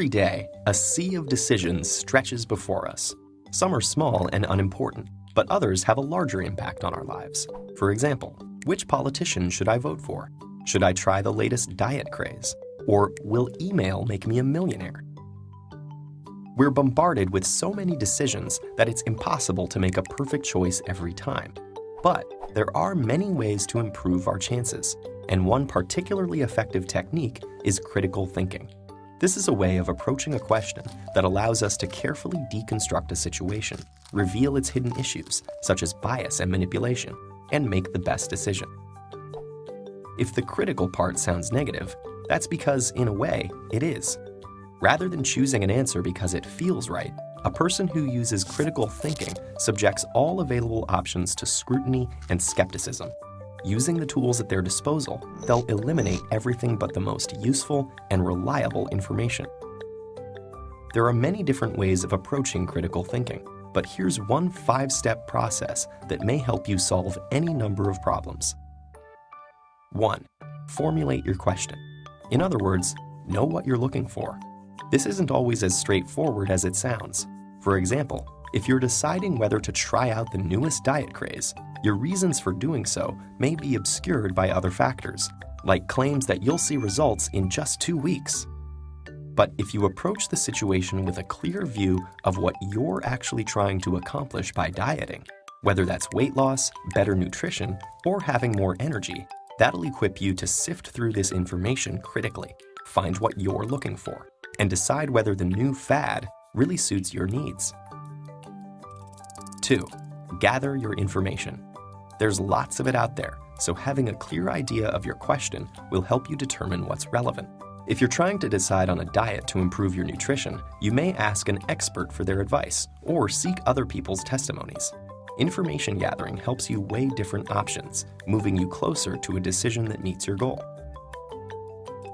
Every day, a sea of decisions stretches before us. Some are small and unimportant, but others have a larger impact on our lives. For example, which politician should I vote for? Should I try the latest diet craze? Or will email make me a millionaire? We're bombarded with so many decisions that it's impossible to make a perfect choice every time. But there are many ways to improve our chances, and one particularly effective technique is critical thinking. This is a way of approaching a question that allows us to carefully deconstruct a situation, reveal its hidden issues, such as bias and manipulation, and make the best decision. If the critical part sounds negative, that's because, in a way, it is. Rather than choosing an answer because it feels right, a person who uses critical thinking subjects all available options to scrutiny and skepticism. Using the tools at their disposal, they'll eliminate everything but the most useful and reliable information. There are many different ways of approaching critical thinking, but here's one 5-step process that may help you solve any number of problems. 1. Formulate your question. In other words, know what you're looking for. This isn't always as straightforward as it sounds. For example, if you're deciding whether to try out the newest diet craze, your reasons for doing so may be obscured by other factors, like claims that you'll see results in just 2 weeks. But if you approach the situation with a clear view of what you're actually trying to accomplish by dieting, whether that's weight loss, better nutrition, or having more energy, that'll equip you to sift through this information critically, find what you're looking for, and decide whether the new fad really suits your needs. 2. Gather your information. There's lots of it out there, so having a clear idea of your question will help you determine what's relevant. If you're trying to decide on a diet to improve your nutrition, you may ask an expert for their advice or seek other people's testimonies. Information gathering helps you weigh different options, moving you closer to a decision that meets your goal.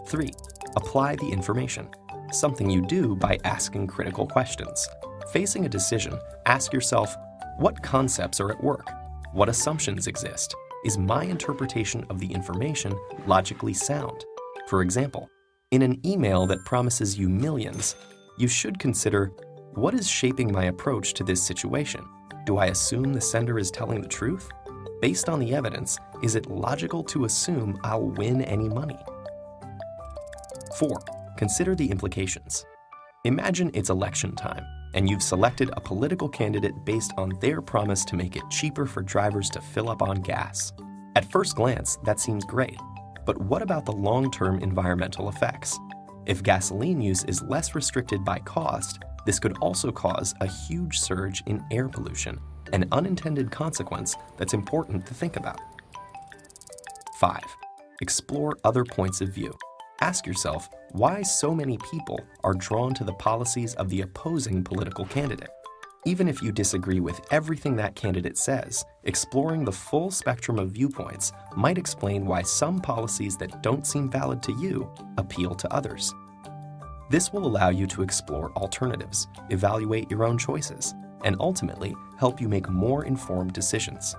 3. Apply the information, something you do by asking critical questions. Facing a decision, ask yourself, what concepts are at work? What assumptions exist? Is my interpretation of the information logically sound? For example, in an email that promises you millions, you should consider, what is shaping my approach to this situation? Do I assume the sender is telling the truth? Based on the evidence, is it logical to assume I'll win any money? 4. Consider the implications. Imagine it's election time, and you've selected a political candidate based on their promise to make it cheaper for drivers to fill up on gas. At first glance, that seems great, but what about the long-term environmental effects? If gasoline use is less restricted by cost, this could also cause a huge surge in air pollution, an unintended consequence that's important to think about. 5. Explore other points of view. Ask yourself why so many people are drawn to the policies of the opposing political candidate. Even if you disagree with everything that candidate says, exploring the full spectrum of viewpoints might explain why some policies that don't seem valid to you appeal to others. This will allow you to explore alternatives, evaluate your own choices, and ultimately help you make more informed decisions.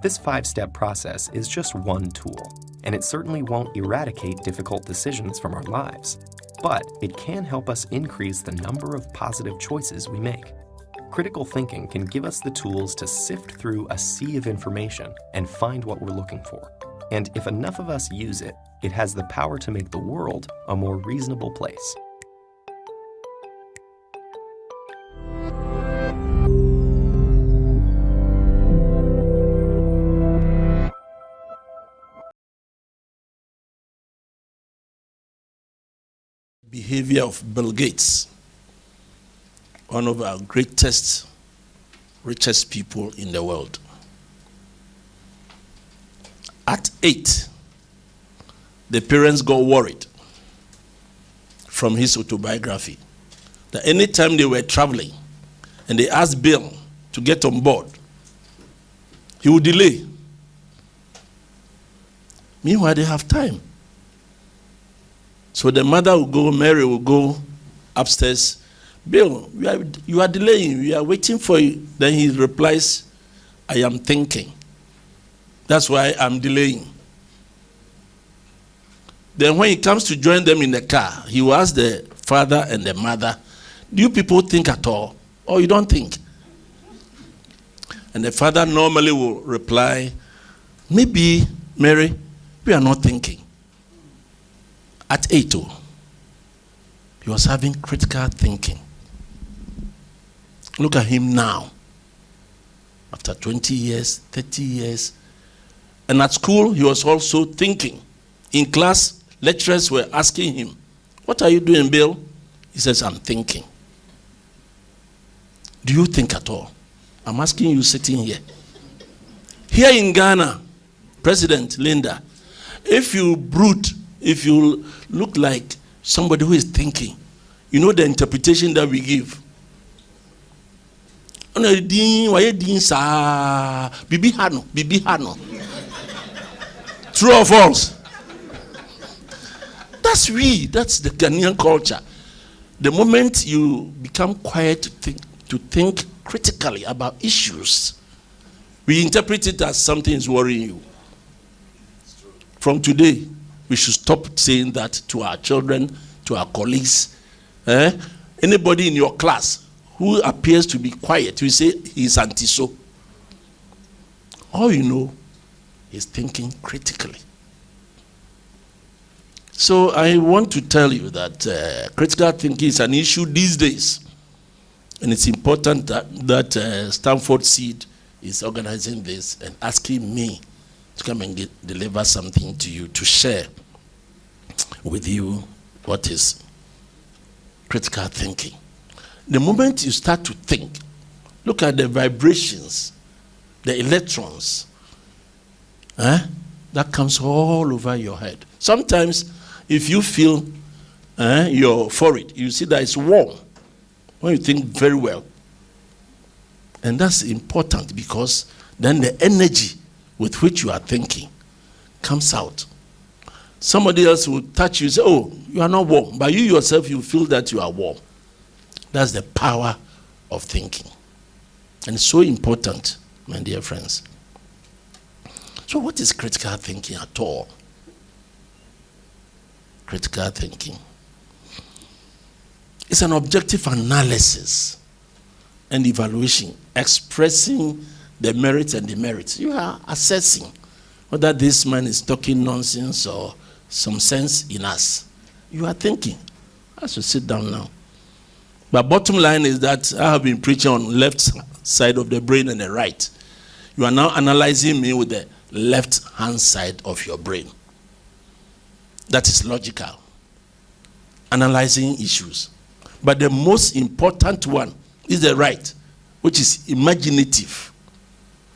This 5-step process is just one tool, and it certainly won't eradicate difficult decisions from our lives, but it can help us increase the number of positive choices we make. Critical thinking can give us the tools to sift through a sea of information and find what we're looking for. And if enough of us use it, it has the power to make the world a more reasonable place. Behavior of Bill Gates, one of our greatest, richest people in the world. At 8, the parents got worried from his autobiography that anytime they were traveling and they asked Bill to get on board, he would delay. Meanwhile, they have time. So the mother will go, Mary will go upstairs. Bill, you are delaying. We are waiting for you. Then he replies, I am thinking. That's why I'm delaying. Then when he comes to join them in the car, he will ask the father and the mother, do you people think at all? Or you don't think? And the father normally will reply, maybe, Mary, we are not thinking. At 8, he was having critical thinking. Look at him now. After 20 years, 30 years. And at school, he was also thinking. In class, lecturers were asking him, what are you doing, Bill? He says, I'm thinking. Do you think at all? I'm asking you sitting here. Here in Ghana, President Linda, if you brood, if you look like somebody who is thinking, you know the interpretation that we give. True or false? That's the Ghanaian culture. The moment you become quiet to think critically about issues, we interpret it as something is worrying you. From today, we should stop saying that to our children, to our colleagues. Anybody in your class who appears to be quiet, we say he's anti-so. All you know is thinking critically. So I want to tell you that critical thinking is an issue these days. And it's important that Stanford Seed is organizing this and asking me to come and deliver something to you, to share with you what is critical thinking. The moment you start to think, look at the vibrations, the electrons, that comes all over your head. Sometimes, if you feel your forehead, you see that it's warm when you think very well. And that's important because then the energy with which you are thinking comes out. Somebody else will touch you and say, oh, you are not warm. But you yourself, you feel that you are warm. That's the power of thinking. And it's so important, my dear friends. So what is critical thinking at all? Critical thinking. It's an objective analysis and evaluation, expressing the merits and demerits. You are assessing whether this man is talking nonsense or some sense in us. You are thinking. I should sit down now. But bottom line is that I have been preaching on left side of the brain and the right. You are now analyzing me with the left hand side of your brain. That is logical. Analyzing issues. But the most important one is the right, which is imaginative,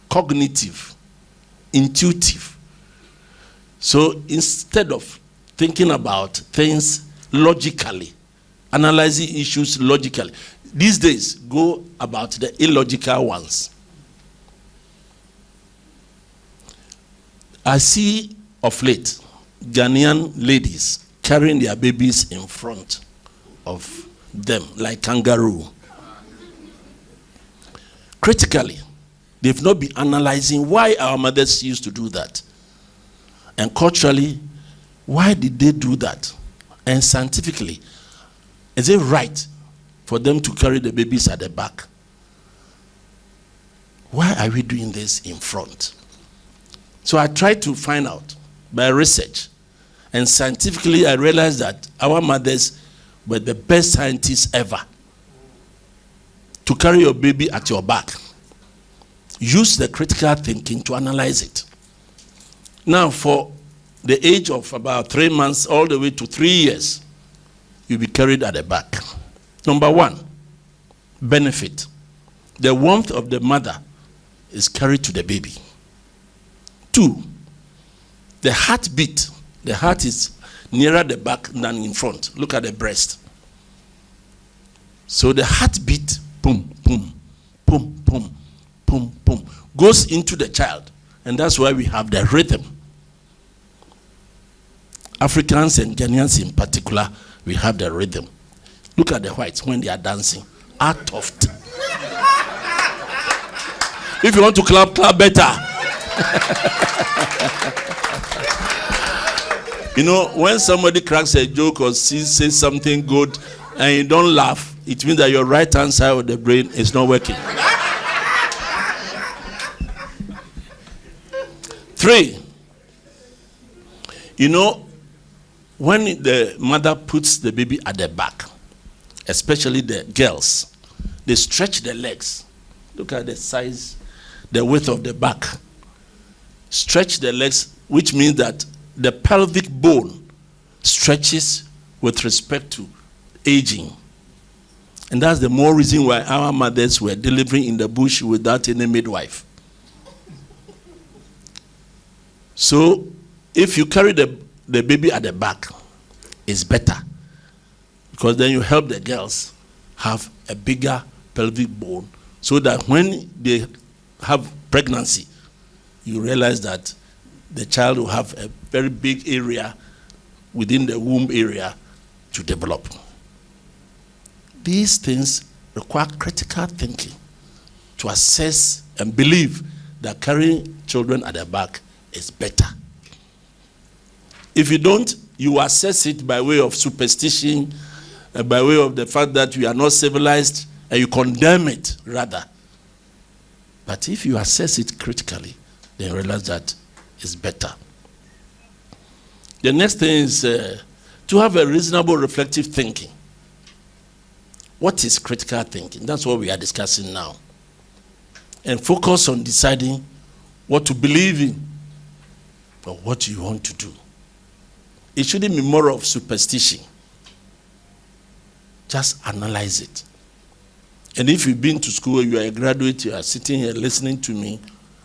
cognitive, intuitive. So instead of thinking about things logically, analyzing issues logically, these days go about the illogical ones. I see of late Ghanaian ladies carrying their babies in front of them like kangaroo. Critically, they've not been analyzing why our mothers used to do that. And culturally, why did they do that? And scientifically, is it right for them to carry the babies at the back? Why are we doing this in front? So I tried to find out by research. And scientifically, I realized that our mothers were the best scientists ever to carry your baby at your back. Use the critical thinking to analyze it. Now, for the age of about 3 months all the way to 3 years, you'll be carried at the back. Number one, benefit. The warmth of the mother is carried to the baby. 2, the heartbeat. The heart is nearer the back than in front. Look at the breast. So the heartbeat, boom, boom, boom, boom, boom, boom, goes into the child. And that's why we have the rhythm. Africans and Ghanaians in particular, we have the rhythm. Look at the whites when they are dancing. Out of If you want to clap, clap better. You know, when somebody cracks a joke or says something good, and you don't laugh, it means that your right hand side of the brain is not working. 3, you know, when the mother puts the baby at the back, especially the girls, they stretch their legs. Look at the size, the width of the back. Stretch the legs, which means that the pelvic bone stretches with respect to aging. And that's the more reason why our mothers were delivering in the bush without any midwife. So if you carry the baby at the back, it's better, because then you help the girls have a bigger pelvic bone, so that when they have pregnancy, you realize that the child will have a very big area within the womb area to develop. These things require critical thinking to assess and believe that carrying children at the back is better. If you don't, you assess it by way of superstition, by way of the fact that you are not civilized, and you condemn it rather. But if you assess it critically, then realize that it's better. The next thing is to have a reasonable reflective thinking. What is critical thinking? That's what we are discussing now. And focus on deciding what to believe in or what you want to do. It shouldn't be more of superstition. Just analyze it. And if you've been to school, you are a graduate, you are sitting here listening to me,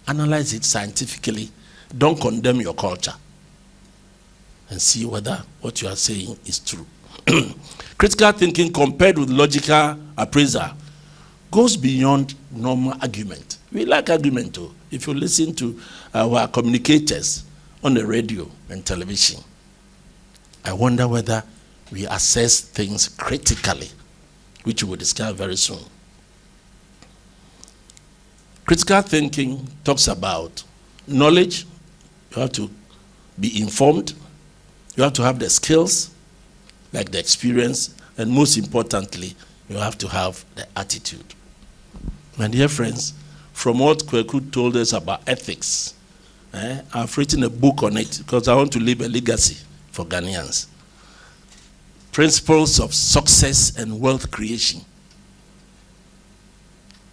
analyze it scientifically. Don't condemn your culture. And see whether what you are saying is true. Critical thinking compared with logical appraisal goes beyond normal argument. We like argument too. If you listen to our communicators on the radio and television, I wonder whether we assess things critically, which we will discuss very soon. Critical thinking talks about knowledge. You have to be informed. You have to have the skills, like the experience, and most importantly, you have to have the attitude. My dear friends, from what Kweku told us about ethics, I've written a book on it because I want to leave a legacy for Ghanaians. Principles of Success and Wealth Creation.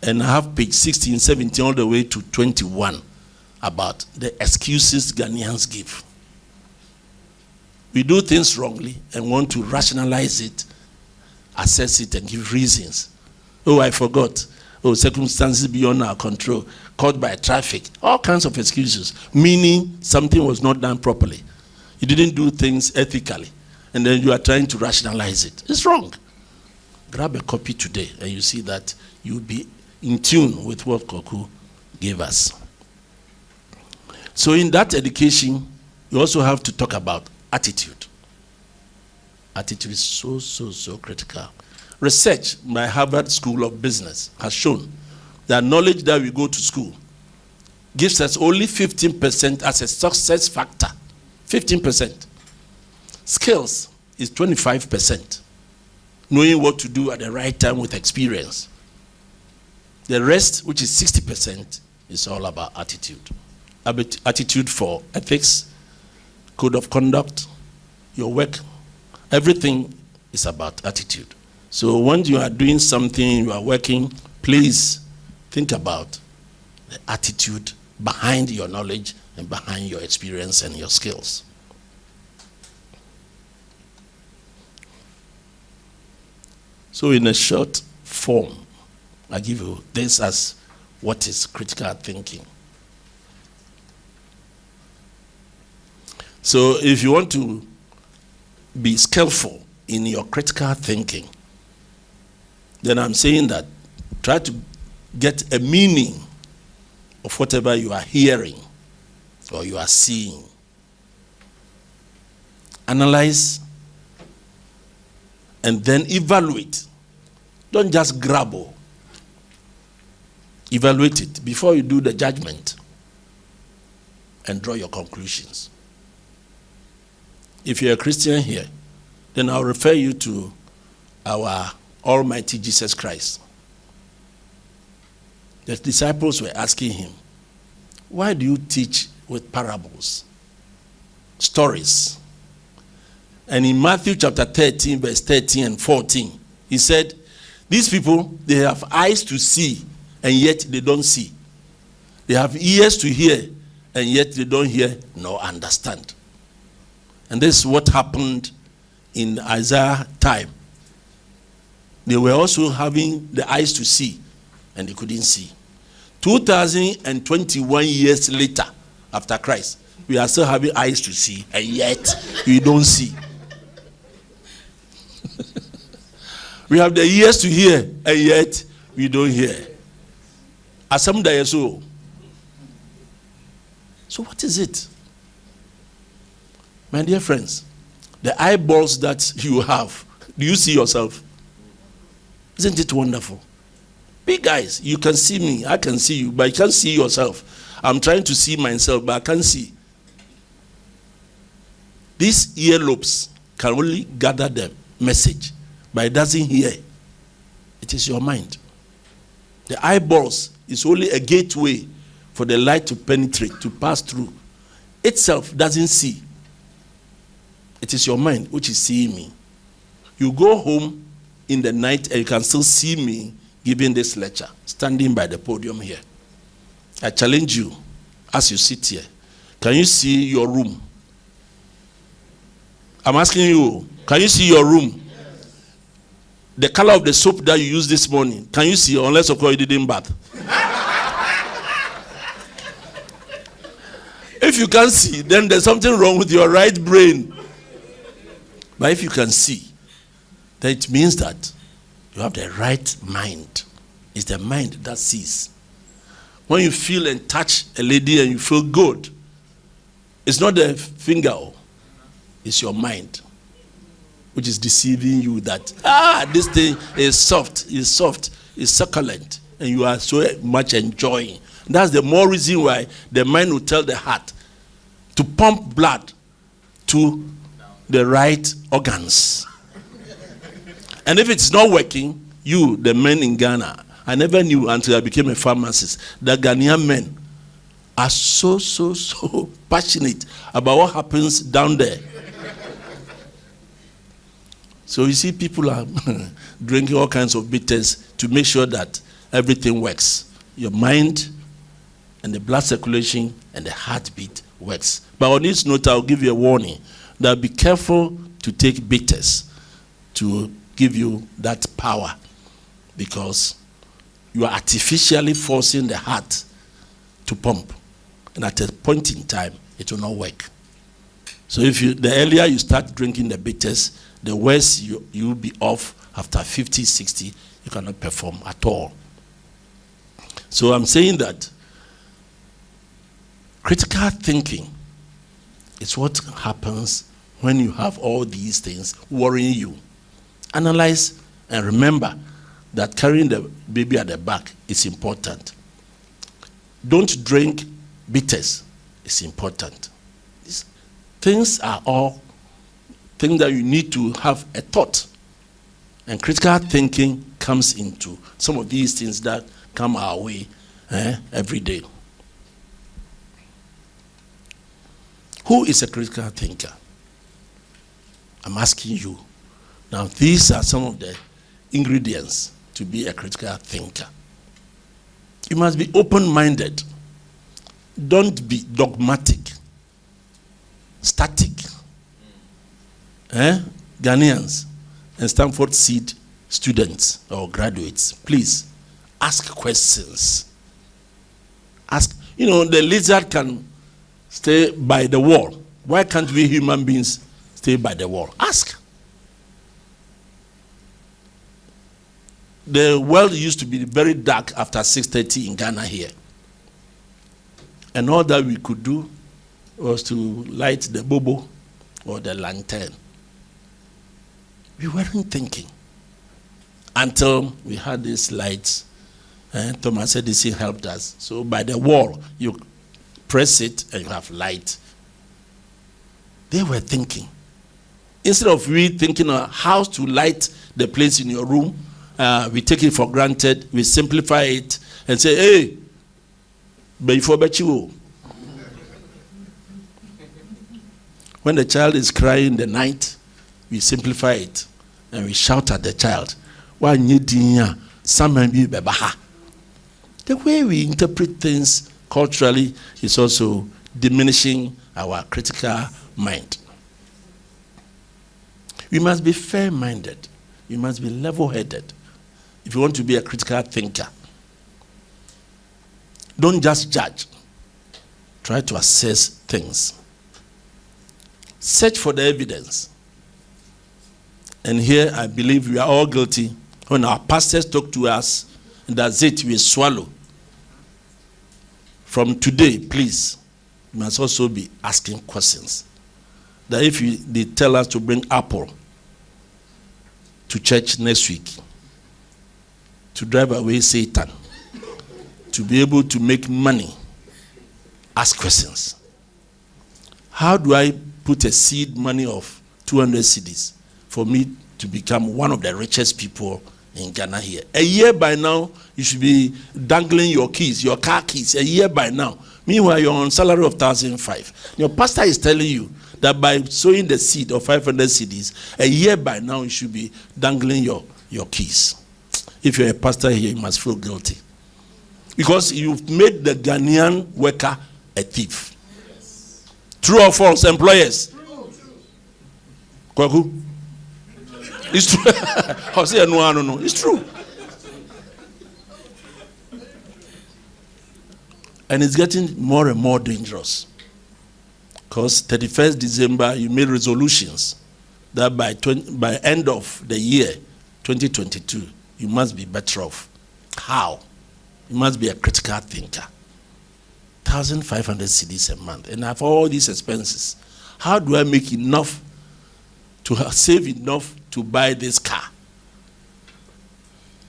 And I have page 16, 17, all the way to 21 about the excuses Ghanaians give. We do things wrongly and want to rationalize it, assess it, and give reasons. Oh, I forgot. Oh, circumstances beyond our control, caught by traffic, all kinds of excuses, meaning something was not done properly. You didn't do things ethically, and then you are trying to rationalize it. It's wrong. Grab a copy today, and you see that you'll be in tune with what Koku gave us. So in that education, you also have to talk about attitude. Attitude is so critical. Research by Harvard School of Business has shown that knowledge that we go to school gives us only 15% as a success factor. 15%. Skills is 25%. Knowing what to do at the right time with experience. The rest, which is 60%, is all about attitude. Attitude for ethics, code of conduct, your work, everything is about attitude. So when you are doing something, you are working, please think about the attitude behind your knowledge and behind your experience and your skills. So in a short form, I give you this as what is critical thinking. So if you want to be skillful in your critical thinking, then I'm saying that try to get a meaning of whatever you are hearing or you are seeing. Analyze and then evaluate. Don't just grab. Evaluate it before you do the judgment and draw your conclusions. If you're a Christian here, then I'll refer you to our Almighty Jesus Christ. The disciples were asking him, why do you teach with parables, stories? And in Matthew chapter 13, verse 13 and 14, he said, these people, they have eyes to see, and yet they don't see. They have ears to hear, and yet they don't hear nor understand. And this is what happened in Isaiah's time. They were also having the eyes to see, and they couldn't see. 2021 years later, after Christ, we are still having eyes to see, and yet we don't see. We have the ears to hear, and yet we don't hear. Asam dayeso. So what is it? My dear friends, the eyeballs that you have, do you see yourself? Isn't it wonderful? Big eyes, you can see me, I can see you, but you can't see yourself. I'm trying to see myself, but I can't see. These earlobes can only gather the message, but it doesn't hear. It is your mind. The eyeballs is only a gateway for the light to penetrate, to pass through. Itself doesn't see. It is your mind which is seeing me. You go home in the night and you can still see me giving this lecture, standing by the podium here. I challenge you, as you sit here, can you see your room? I'm asking you, can you see your room? Yes. The color of the soap that you used this morning, can you see, unless of course you didn't bath? If you can't see, then there's something wrong with your right brain. But if you can see, then it means that you have the right mind. It's the mind that sees. When you feel and touch a lady and you feel good, it's not the finger, it's your mind which is deceiving you that, this thing is soft, is succulent, and you are so much enjoying. That's the more reason why the mind will tell the heart to pump blood to the right organs. And if it's not working, you, the men in Ghana, I never knew until I became a pharmacist, that Ghanaian men are so passionate about what happens down there. So you see, people are drinking all kinds of bitters to make sure that everything works. Your mind and the blood circulation and the heartbeat works. But on this note, I'll give you a warning that be careful to take bitters to give you that power, because you are artificially forcing the heart to pump, and at a point in time it will not work. So the earlier you start drinking the bitters, the worse you'll be off. After 50, 60, you cannot perform at all. So I'm saying that critical thinking is what happens when you have all these things worrying you. Analyze and remember that carrying the baby at the back is important. Don't drink bitters. It's important. These things are all things that you need to have a thought. And critical thinking comes into some of these things that come our way every day. Who is a critical thinker? I'm asking you. Now, these are some of the ingredients to be a critical thinker. You must be open-minded. Don't be dogmatic, static. Ghanaians and Stanford Seed students or graduates, please ask questions. Ask. The lizard can stay by the wall. Why can't we human beings stay by the wall? Ask. The world used to be very dark after 6:30 in Ghana here. And all that we could do was to light the bobo or the lantern. We weren't thinking until we had these lights. Thomas Edison helped us. So by the wall, you press it and you have light. They were thinking. Instead of we thinking of how to light the place in your room, we take it for granted, we simplify it and say, hey, before you. When the child is crying in the night, we simplify it and we shout at the child. The way we interpret things culturally is also diminishing our critical mind. We must be fair-minded. We must be level-headed if you want to be a critical thinker. Don't just judge. Try to assess things. Search for the evidence. And here I believe we are all guilty. When our pastors talk to us, and that's it, we swallow. From today, please, you must also be asking questions. That if they tell us to bring apple to church next week, to drive away Satan, to be able to make money, ask questions. How do I put a seed money of 200 cedis for me to become one of the richest people in Ghana here? A year by now, you should be dangling your keys, your car keys, a year by now. Meanwhile, you're on salary of 1,500. Your pastor is telling you that by sowing the seed of 500 cedis, a year by now, you should be dangling your keys. If you're a pastor here, you must feel guilty. Because you've made the Ghanaian worker a thief. Yes. True or false, employers? Kwaku? It's true. I'll say no. It's true. And it's getting more and more dangerous. Because 31st December, you made resolutions that by end of the year, 2022, you must be better off. How? You must be a critical thinker. 1,500 cedis a month. And I have all these expenses. How do I make enough to save enough to buy this car?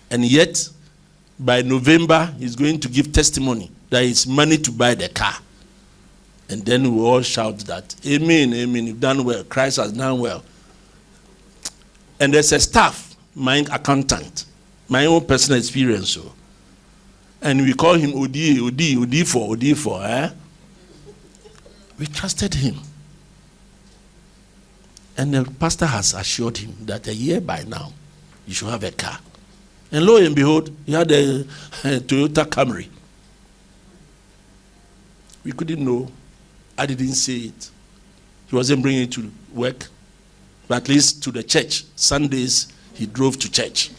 And yet, by November, he's going to give testimony that it's money to buy the car. And then we all shout that, amen, amen, you've done well, Christ has done well. And there's a staff, my accountant, my own personal experience. So. And we call him OD for. We trusted him. And the pastor has assured him that a year by now, you should have a car. And lo and behold, he had a Toyota Camry. We couldn't know. I didn't say it. He wasn't bringing it to work, but at least to the church. Sundays, he drove to church.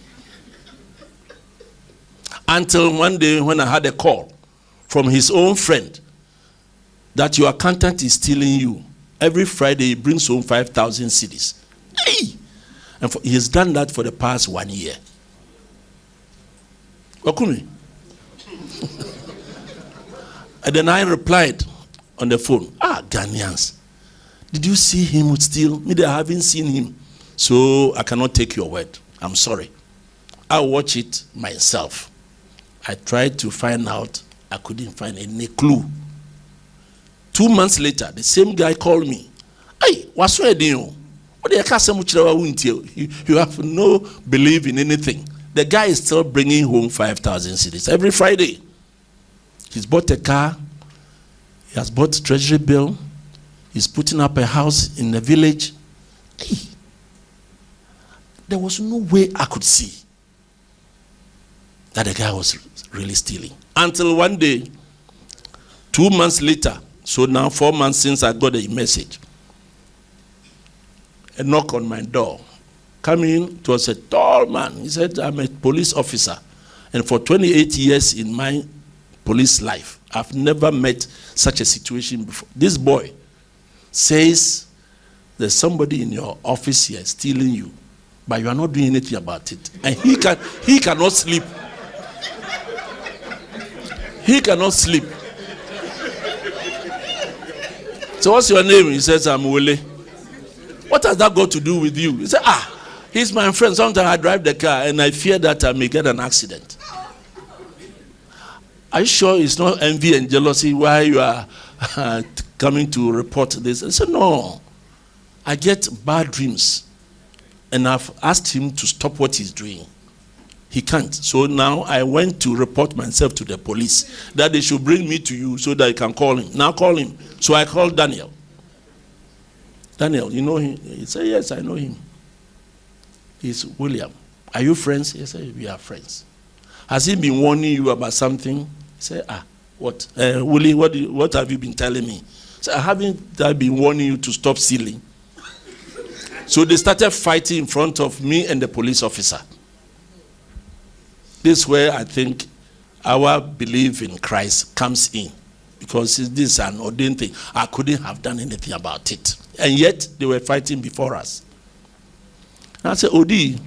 Until one day when I had a call from his own friend that your accountant is stealing you. Every Friday he brings home 5,000 cedis. Hey! And he has done that for the past 1 year. Okumi. And then I replied on the phone, Ghanaians, did you see him steal? Maybe I haven't seen him. So I cannot take your word. I'm sorry. I'll watch it myself. I tried to find out. I couldn't find any clue. 2 months later, the same guy called me. Hey, what's wrong with you? You have no belief in anything. The guy is still bringing home 5,000 cedis every Friday. He's bought a car. He has bought a treasury bill. He's putting up a house in the village. Hey, there was no way I could see that the guy was really stealing. Until one day, 2 months later, so now 4 months since I got a message, a knock on my door. Coming, it was a tall man. He said, I'm a police officer. And for 28 years in my police life, I've never met such a situation before. This boy says there's somebody in your office here stealing you, but you are not doing anything about it. And he cannot sleep. He cannot sleep. So what's your name? He says, I'm Wole. What has that got to do with you? He said, he's my friend. Sometimes I drive the car and I fear that I may get an accident. Are you sure it's not envy and jealousy why you are coming to report this? I said, no. I get bad dreams. And I've asked him to stop what he's doing. He can't. So now I went to report myself to the police that they should bring me to you so that I can call him. Now call him. So I called Daniel. Daniel, you know him? He said, yes, I know him. He's William. Are you friends? He said, we are friends. Has he been warning you about something? He said, what? Willie, what have you been telling me? He said, haven't I been warning you to stop stealing? So they started fighting in front of me and the police officer. This is where I think our belief in Christ comes in. Because this is an ordained thing. I couldn't have done anything about it. And yet, they were fighting before us. And I said, Odi,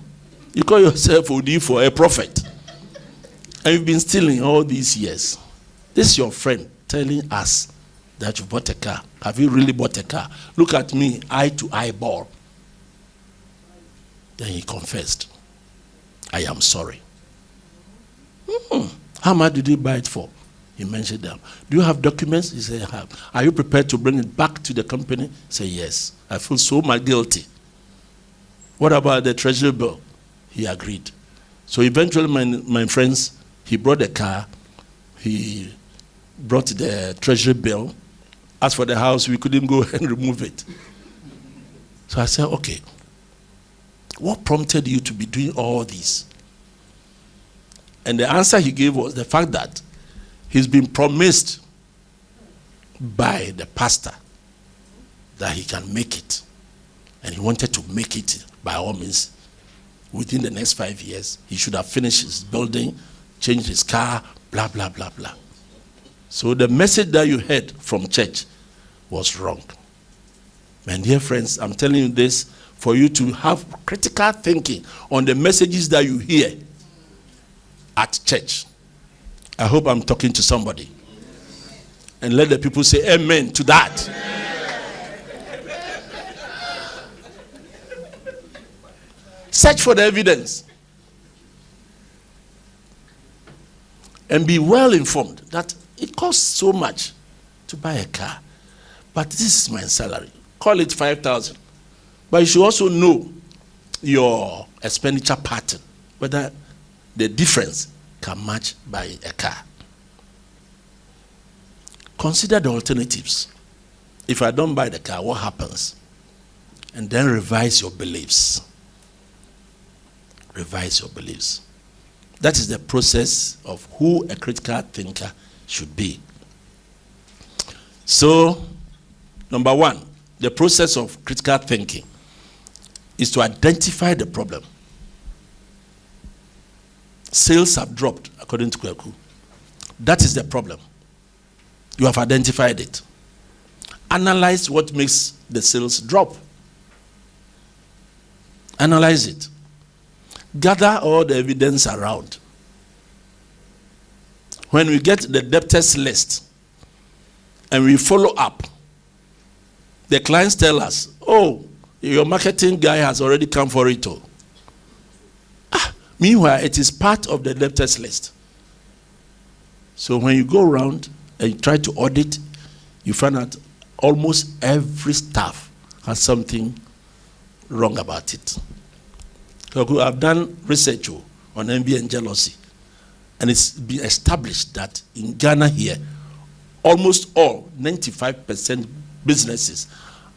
you call yourself Odi for a prophet. And you've been stealing all these years. This is your friend telling us that you bought a car. Have you really bought a car? Look at me, eye to eyeball. Then he confessed, I am sorry. How much did he buy it for? He mentioned them. Do you have documents? He said, I have. Are you prepared to bring it back to the company? He said, yes. I feel so much guilty. What about the treasury bill? He agreed. So eventually, my friends, he brought the car. He brought the treasury bill. As for the house, we couldn't go and remove it. So I said, okay. What prompted you to be doing all this? And the answer he gave was the fact that he's been promised by the pastor that he can make it. And he wanted to make it by all means. Within the next 5 years, he should have finished his building, changed his car, blah, blah, blah, blah. So the message that you heard from church was wrong. My dear friends, I'm telling you this for you to have critical thinking on the messages that you hear at church. I hope I'm talking to somebody. And let the people say amen to that. Search for the evidence. And be well informed that it costs so much to buy a car. But this is my salary. Call it 5,000. But you should also know your expenditure pattern, whether the difference can match by a car. Consider the alternatives. If I don't buy the car, what happens? And then revise your beliefs. Revise your beliefs. That is the process of who a critical thinker should be. So, number one, the process of critical thinking is to identify the problem. Sales have dropped, according to Agyekum. That is the problem. You have identified it. Analyze what makes the sales drop. Analyze it. Gather all the evidence around. When we get the debtors list and we follow up, the clients tell us, oh, your marketing guy has already come for it. Meanwhile, it is part of the debtors list. So when you go around and you try to audit, you find out almost every staff has something wrong about it. So I've done research on envy and jealousy, and it's been established that in Ghana here, almost all 95% businesses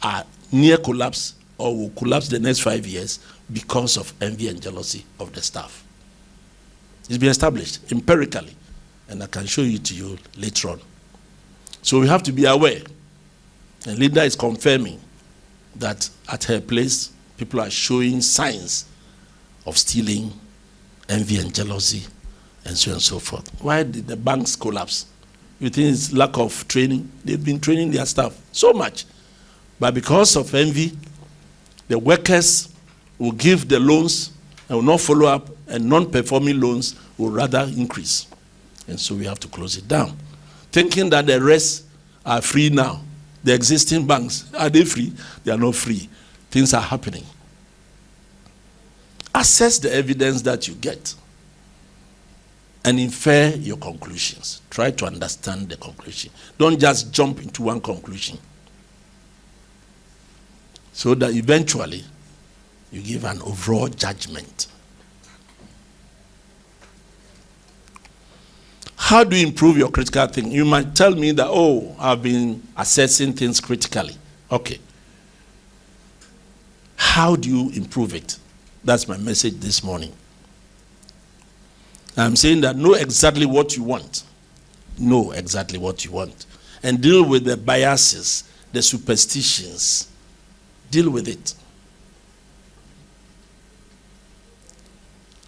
are near collapse or will collapse the next 5 years because of envy and jealousy of the staff. It's been established empirically, and I can show you to you later on. So we have to be aware. And Linda is confirming that at her place, people are showing signs of stealing, envy and jealousy, and so on and so forth. Why did the banks collapse? You think it's lack of training? They've been training their staff so much. But because of envy, the workers will give the loans and will not follow up, and non-performing loans will rather increase. And so we have to close it down. Thinking that the rest are free now. The existing banks, are they free? They are not free. Things are happening. Assess the evidence that you get and infer your conclusions. Try to understand the conclusion. Don't just jump into one conclusion. So that eventually you give an overall judgment. How do you improve your critical thinking? You might tell me that, oh, I've been assessing things critically. Okay. How do you improve it? That's my message this morning. I'm saying that know exactly what you want. Know exactly what you want. And deal with the biases, the superstitions. Deal with it.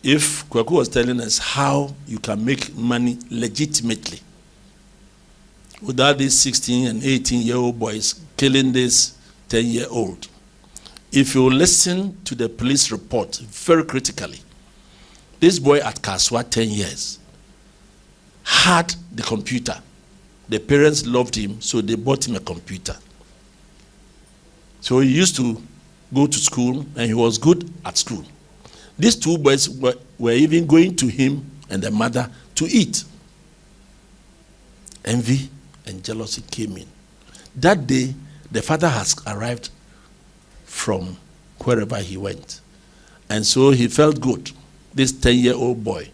If Kwaku was telling us how you can make money legitimately without these 16 and 18-year-old boys killing this 10-year-old, if you listen to the police report very critically, this boy at Kaswa, 10 years, had the computer. The parents loved him, so they bought him a computer. So he used to go to school, and he was good at school. These two boys were even going to him and the mother to eat. Envy and jealousy came in. That day, the father has arrived from wherever he went. And so he felt good. This 10-year-old boy,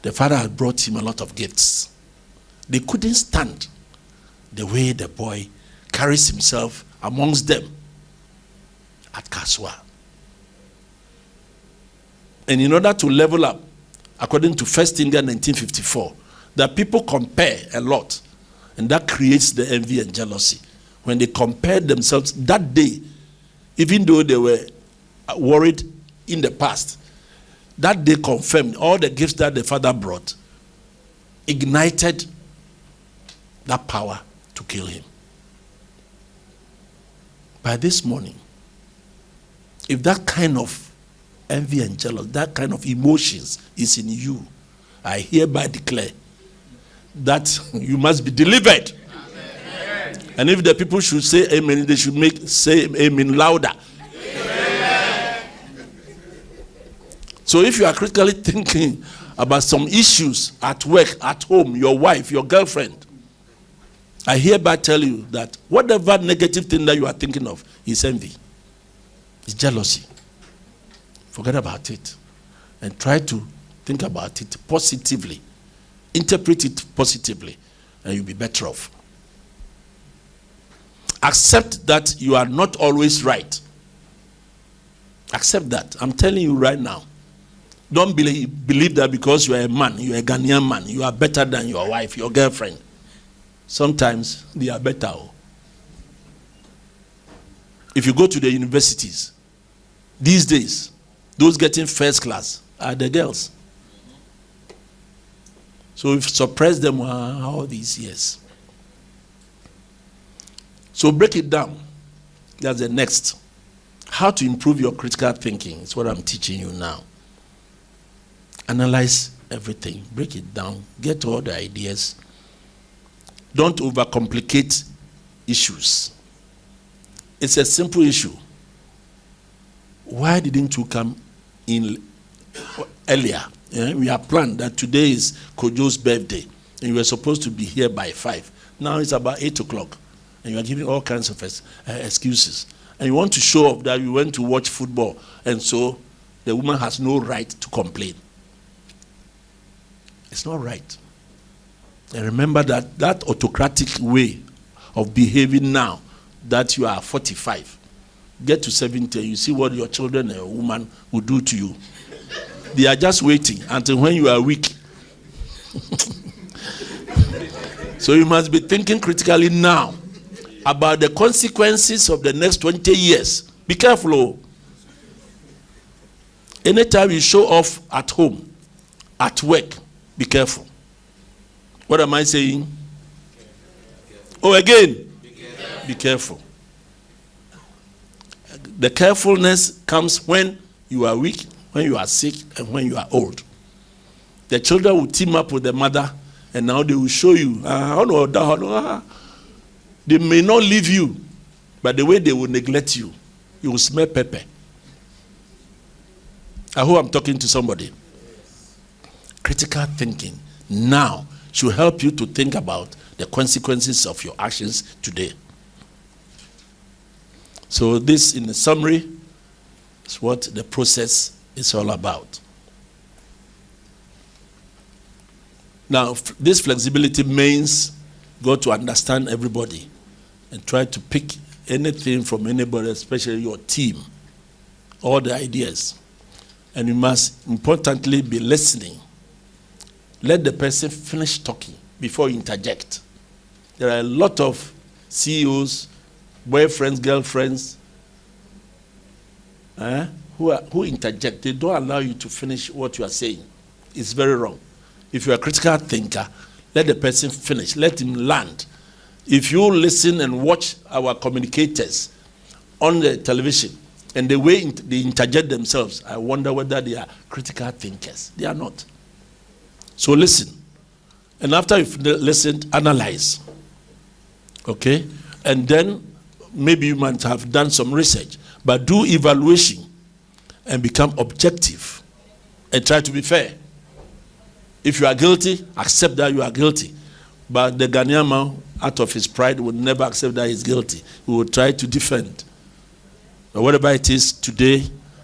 the father had brought him a lot of gifts. They couldn't stand the way the boy carries himself amongst them at Kaswa. And in order to level up, according to 1 India 1954, that people compare a lot, and that creates the envy and jealousy. When they compared themselves that day, even though they were worried in the past, that day confirmed all the gifts that the father brought, ignited that power to kill him. By this morning, if that kind of envy and jealousy, that kind of emotions is in you, I hereby declare that you must be delivered. Amen. And if the people should say amen, they should say amen louder. Amen. So if you are critically thinking about some issues at work, at home, your wife, your girlfriend, I hereby tell you that whatever negative thing that you are thinking of is envy, is jealousy. Forget about it and try to think about it positively. Interpret it positively, and you'll be better off. Accept that you are not always right. Accept that. I'm telling you right now. Don't believe that because you are a man, you are a Ghanaian man, you are better than your wife, your girlfriend. Sometimes they are better. If you go to the universities, these days, those getting first class are the girls. So we've suppressed them all these years. So break it down. That's the next. How to improve your critical thinking is what I'm teaching you now. Analyze everything. Break it down. Get all the ideas. Don't overcomplicate issues. It's a simple issue. Why didn't you come in earlier? We have planned that today is Kojo's birthday, and you were supposed to be here by 5. Now it's about 8 o'clock, and you are giving all kinds of excuses. And you want to show off that you went to watch football, and so the woman has no right to complain. It's not right. And remember that autocratic way of behaving now that you are 45. Get to 70, you see what your children and a woman will do to you. They are just waiting until when you are weak. So you must be thinking critically now about the consequences of the next 20 years. Be careful. Anytime you show off at home, at work, be careful. What am I saying? Oh, again, be careful. The carefulness comes when you are weak, when you are sick, and when you are old. The children will team up with the mother, and now they will show you. They may not leave you, but the way they will neglect you, you will smell pepper. I hope I'm talking to somebody. Critical thinking now should help you to think about the consequences of your actions today. So this, in a summary, is what the process is all about. Now, this flexibility means go to understand everybody and try to pick anything from anybody, especially your team, all the ideas. And you must importantly be listening. Let the person finish talking before you interject. There are a lot of CEOs, boyfriends, girlfriends, who interject. They don't allow you to finish what you are saying. It's very wrong. If you're a critical thinker, let the person finish. Let him land. If you listen and watch our communicators on the television and the way they interject themselves, I wonder whether they are critical thinkers. They are not. So listen. And after you've listened, analyze. Okay? And then maybe you might have done some research, but do evaluation and become objective and try to be fair. If you are guilty, accept that you are guilty. But the Ghanaian man, out of his pride, would never accept that he's guilty. He will try to defend. But whatever it is today,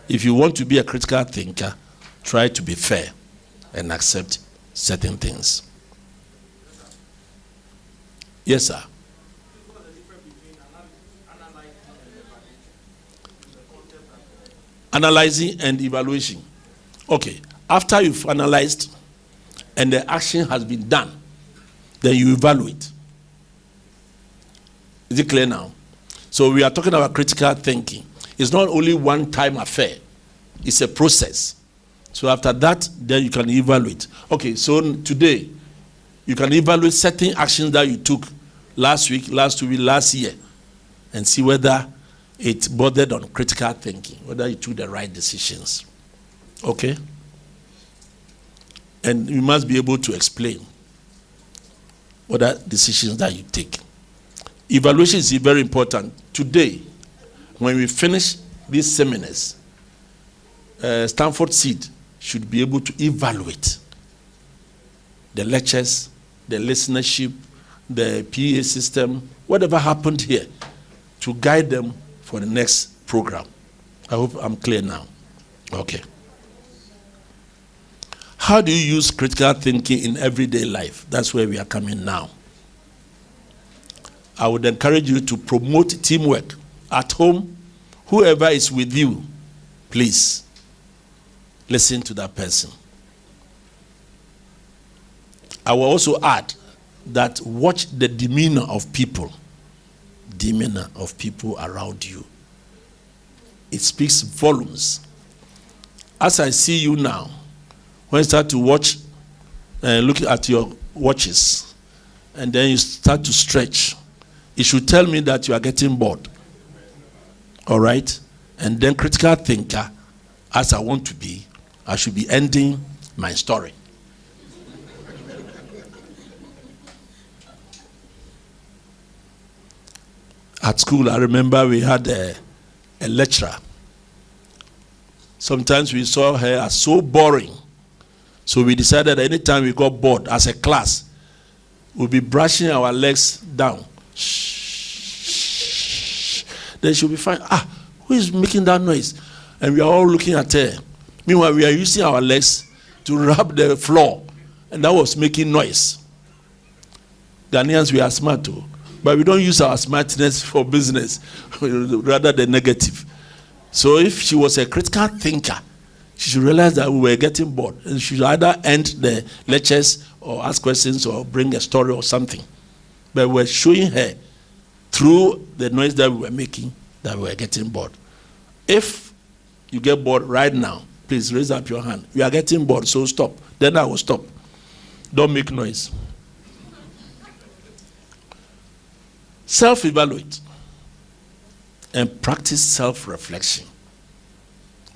if you want to be a critical thinker, try to be fair and accept certain things. Yes, sir. Analyzing and evaluation. Okay. After you've analyzed and the action has been done, then you evaluate. Is it clear now? So we are talking about critical thinking. It's not only one-time affair. It's a process. So after that, then you can evaluate. Okay, so today, you can evaluate certain actions that you took last week, last week, last year, and see whether it bordered on critical thinking, whether you took the right decisions. Okay? And you must be able to explain what are decisions that you take. Evaluation is very important. Today, when we finish these seminars, Stanford Seed should be able to evaluate the lectures, the listenership, the PA system, whatever happened here, to guide them for the next program. I hope I'm clear now. Okay. How do you use critical thinking in everyday life? That's where we are coming now. I would encourage you to promote teamwork. At home, whoever is with you, please listen to that person. I will also add that watch the demeanor of people around you. It speaks volumes. As I see you now, when you start to watch, look at your watches, and then you start to stretch, it should tell me that you are getting bored. All right? And then critical thinker, as I want to be, I should be ending my story. At school, I remember we had a lecturer. Sometimes we saw her as so boring. So we decided that anytime we got bored as a class, we'll be brushing our legs down. Shh. Then she'll be fine. Who is making that noise? And we are all looking at her. Meanwhile, we are using our legs to rub the floor. And that was making noise. Ghanaians, we are smart too. But we don't use our smartness for business, rather the negative. So if she was a critical thinker, she should realize that we were getting bored. And she should either end the lectures or ask questions or bring a story or something. But we're showing her through the noise that we were making that we were getting bored. If you get bored right now, please raise up your hand. We are getting bored, so stop. Then I will stop. Don't make noise. Self-evaluate and practice self-reflection.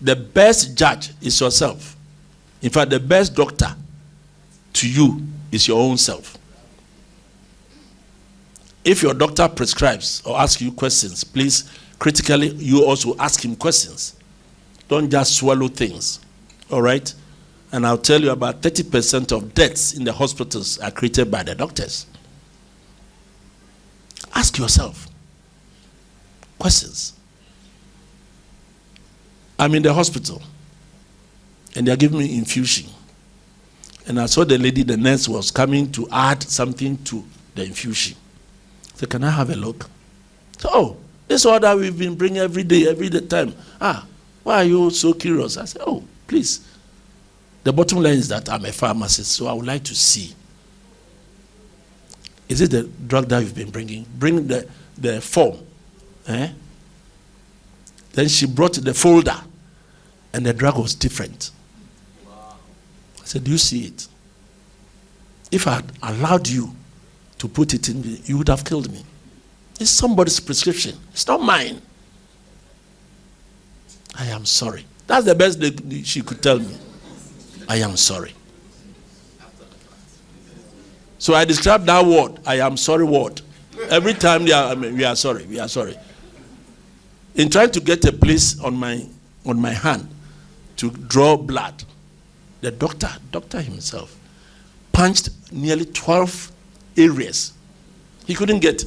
The best judge is yourself. In fact, the best doctor to you is your own self. If your doctor prescribes or asks you questions, please critically, you also ask him questions. Don't just swallow things. All right? And I'll tell you about 30% of deaths in the hospitals are created by the doctors. Ask yourself questions. I'm in the hospital, and they're giving me infusion. And I saw the lady, the nurse, was coming to add something to the infusion. I said, can I have a look? So, oh, this order we've been bringing every time. Why are you so curious? I said, oh, please. The bottom line is that I'm a pharmacist, so I would like to see. Is it the drug that you've been bringing? Bring the form. Then she brought the folder, and the drug was different. I said, do you see it? If I had allowed you to put it in, you would have killed me. It's somebody's prescription. It's not mine. I am sorry. That's the best she could tell me. I am sorry. So I described that word, I am sorry word. Every time we are sorry, we are sorry. In trying to get a place on my hand to draw blood, the doctor himself, punched nearly 12 areas. He couldn't get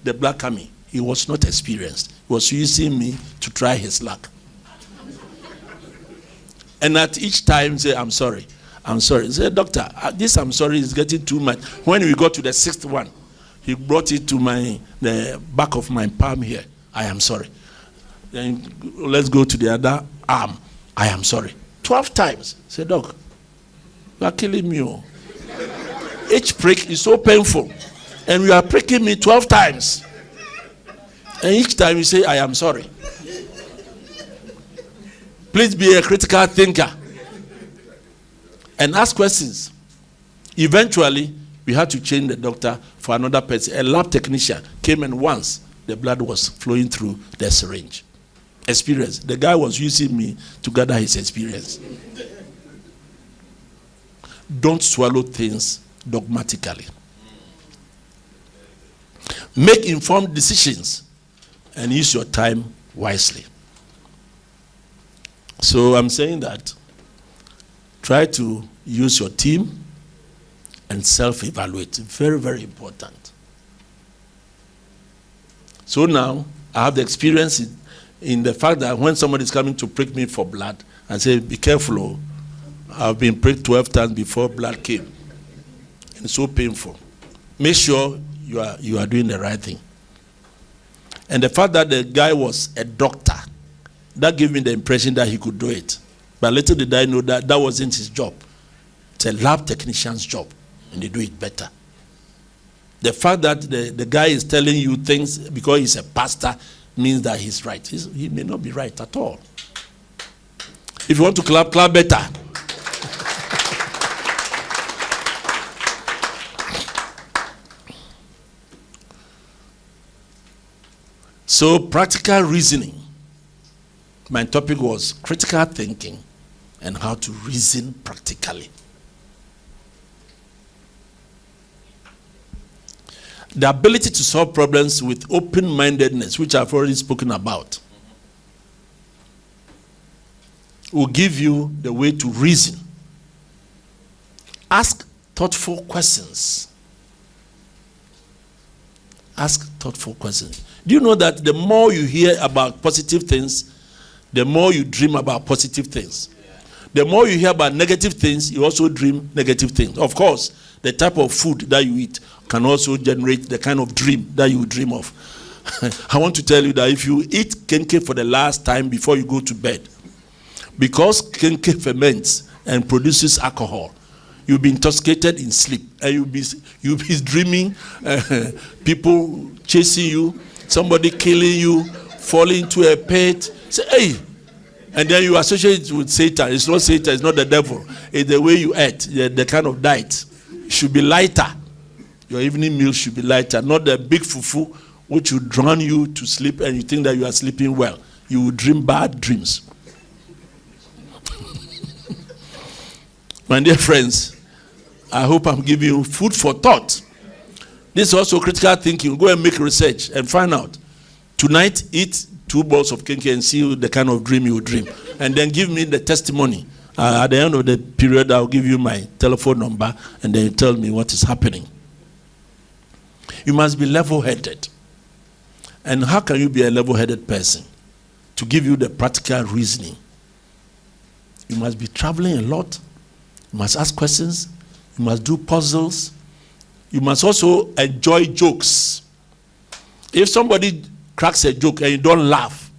the blood coming. He was not experienced. He was using me to try his luck. And at each time, say, I'm sorry. I'm sorry. He said, doctor, this I'm sorry is getting too much. When we got to the 6th one, he brought it to the back of my palm here. I am sorry. Then let's go to the other arm. I am sorry. 12 times. Say, doc, you are killing me. Oh. Each prick is so painful. And you are pricking me 12 times. And each time you say, I am sorry. Please be a critical thinker. And ask questions. Eventually, we had to change the doctor for another person. A lab technician came, and once the blood was flowing through the syringe. Experience. The guy was using me to gather his experience. Don't swallow things dogmatically. Make informed decisions and use your time wisely. So I'm saying that try to use your team and self-evaluate. Very, very important. So now I have the experience in the fact that when somebody is coming to prick me for blood, I say, be careful. Oh. I've been pricked 12 times before blood came. And it's so painful. Make sure you are doing the right thing. And the fact that the guy was a doctor, that gave me the impression that he could do it. But little did I know that that wasn't his job. It's a lab technician's job, and they do it better. The fact that the guy is telling you things because he's a pastor means that he's right. He may not be right at all. If you want to clap, clap better. So, practical reasoning. My topic was critical thinking and how to reason practically. The ability to solve problems with open-mindedness, which I've already spoken about, will give you the way to reason. Ask thoughtful questions. Ask thoughtful questions. Do you know that the more you hear about positive things, the more you dream about positive things? The more you hear about negative things, you also dream negative things. Of course, the type of food that you eat can also generate the kind of dream that you dream of. I want to tell you that if you eat kenke for the last time before you go to bed, because kenke ferments and produces alcohol, you'll be intoxicated in sleep, and you'll be dreaming people chasing you, somebody killing you, falling into a pit. Say, hey. And then you associate it with Satan. It's not Satan, it's not the devil. It's the way you eat, the kind of diet. It should be lighter. Your evening meal should be lighter, not the big fufu which will drown you to sleep and you think that you are sleeping well. You will dream bad dreams. My dear friends, I hope I'm giving you food for thought. This is also critical thinking. Go and make research and find out. Tonight, eat 2 balls of kenke and see the kind of dream you will dream. And then give me the testimony. At the end of the period, I'll give you my telephone number and then you tell me what is happening. You must be level-headed. And how can you be a level-headed person? To give you the practical reasoning You must be traveling a lot. You must ask questions. You must do puzzles. You must also enjoy jokes. If somebody cracks a joke and you don't laugh,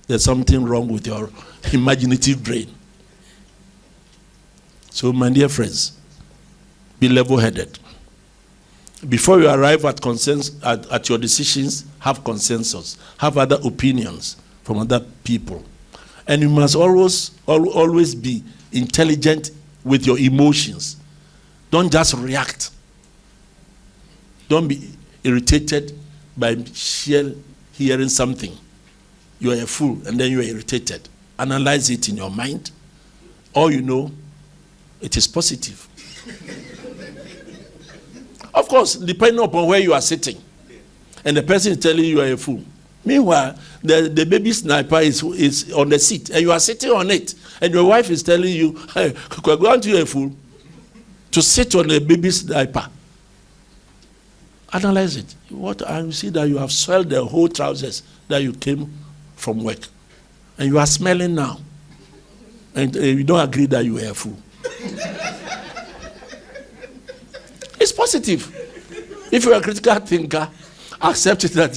there's something wrong with your imaginative brain. So, my dear friends, be level-headed. Before you arrive at at your decisions, have consensus. Have other opinions from other people. And you must always be intelligent with your emotions. Don't just react. Don't be irritated by hearing something. You are a fool, and then you are irritated. Analyze it in your mind. All you know, it is positive. Of course, depending upon where you are sitting, and the person is telling you are a fool. Meanwhile, the baby sniper is on the seat, and you are sitting on it, and your wife is telling you, hey, aren't you a fool to sit on a baby sniper? Analyze it. You see that you have soiled the whole trousers that you came from work, and you are smelling now, and you don't agree that you are a fool. It's positive. If you are a critical thinker, accept it that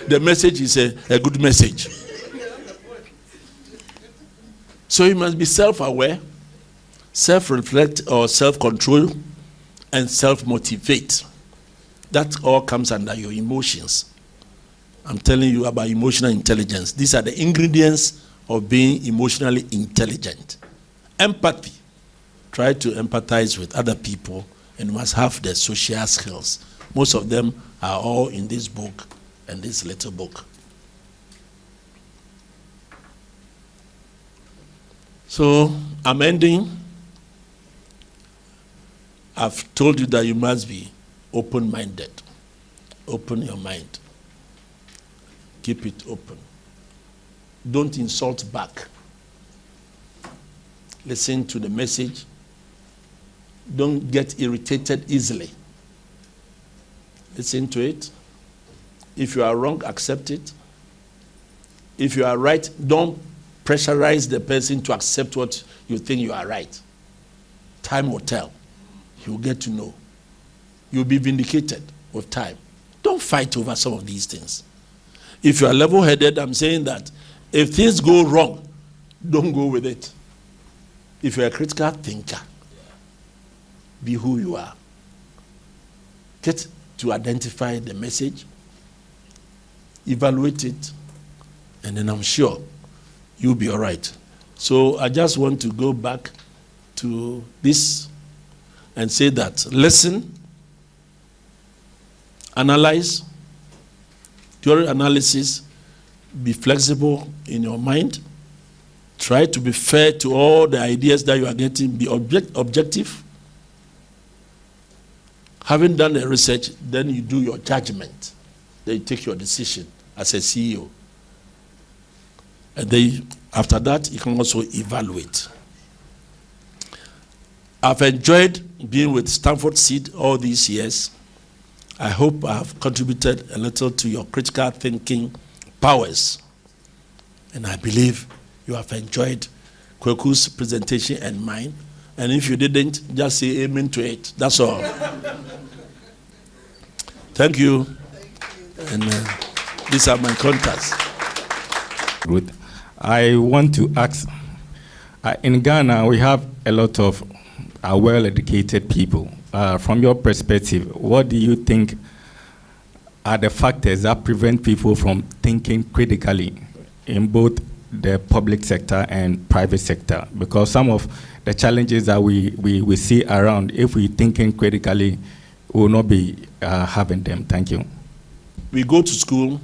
the message is a good message. So you must be self-aware, self-reflect or self-control, and self-motivate. That all comes under your emotions. I'm telling you about emotional intelligence. These are the ingredients of being emotionally intelligent. Empathy. Try to empathize with other people, and you must have the social skills. Most of them are all in this book and this little book. So I'm ending. I've told you that you must be open-minded. Open your mind. Keep it open. Don't insult back. Listen to the message. Don't get irritated easily. Listen to it. If you are wrong, accept it. If you are right, don't pressurize the person to accept what you think you are right. Time will tell. You'll get to know. You'll be vindicated with time. Don't fight over some of these things. If you are level-headed, I'm saying that if things go wrong, don't go with it. If you're a critical thinker, be who you are. Get to identify the message, evaluate it, and then I'm sure you'll be all right. So I just want to go back to this and say that listen, analyze, during analysis, be flexible in your mind, try to be fair to all the ideas that you are getting, be objective. Having done the research, then you do your judgment. Then you take your decision as a CEO. And then after that, you can also evaluate. I've enjoyed being with Stanford Seed all these years. I hope I have contributed a little to your critical thinking powers. And I believe you have enjoyed Kweku's presentation and mine. And if you didn't, just say amen to it. That's all. Thank you. And these are my contacts. Good. I want to ask, in Ghana, we have a lot of well-educated people. From your perspective, what do you think are the factors that prevent people from thinking critically in both the public sector and private sector? Because some of the challenges that we see around, if we're thinking critically, we will not be having them. Thank you. We go to school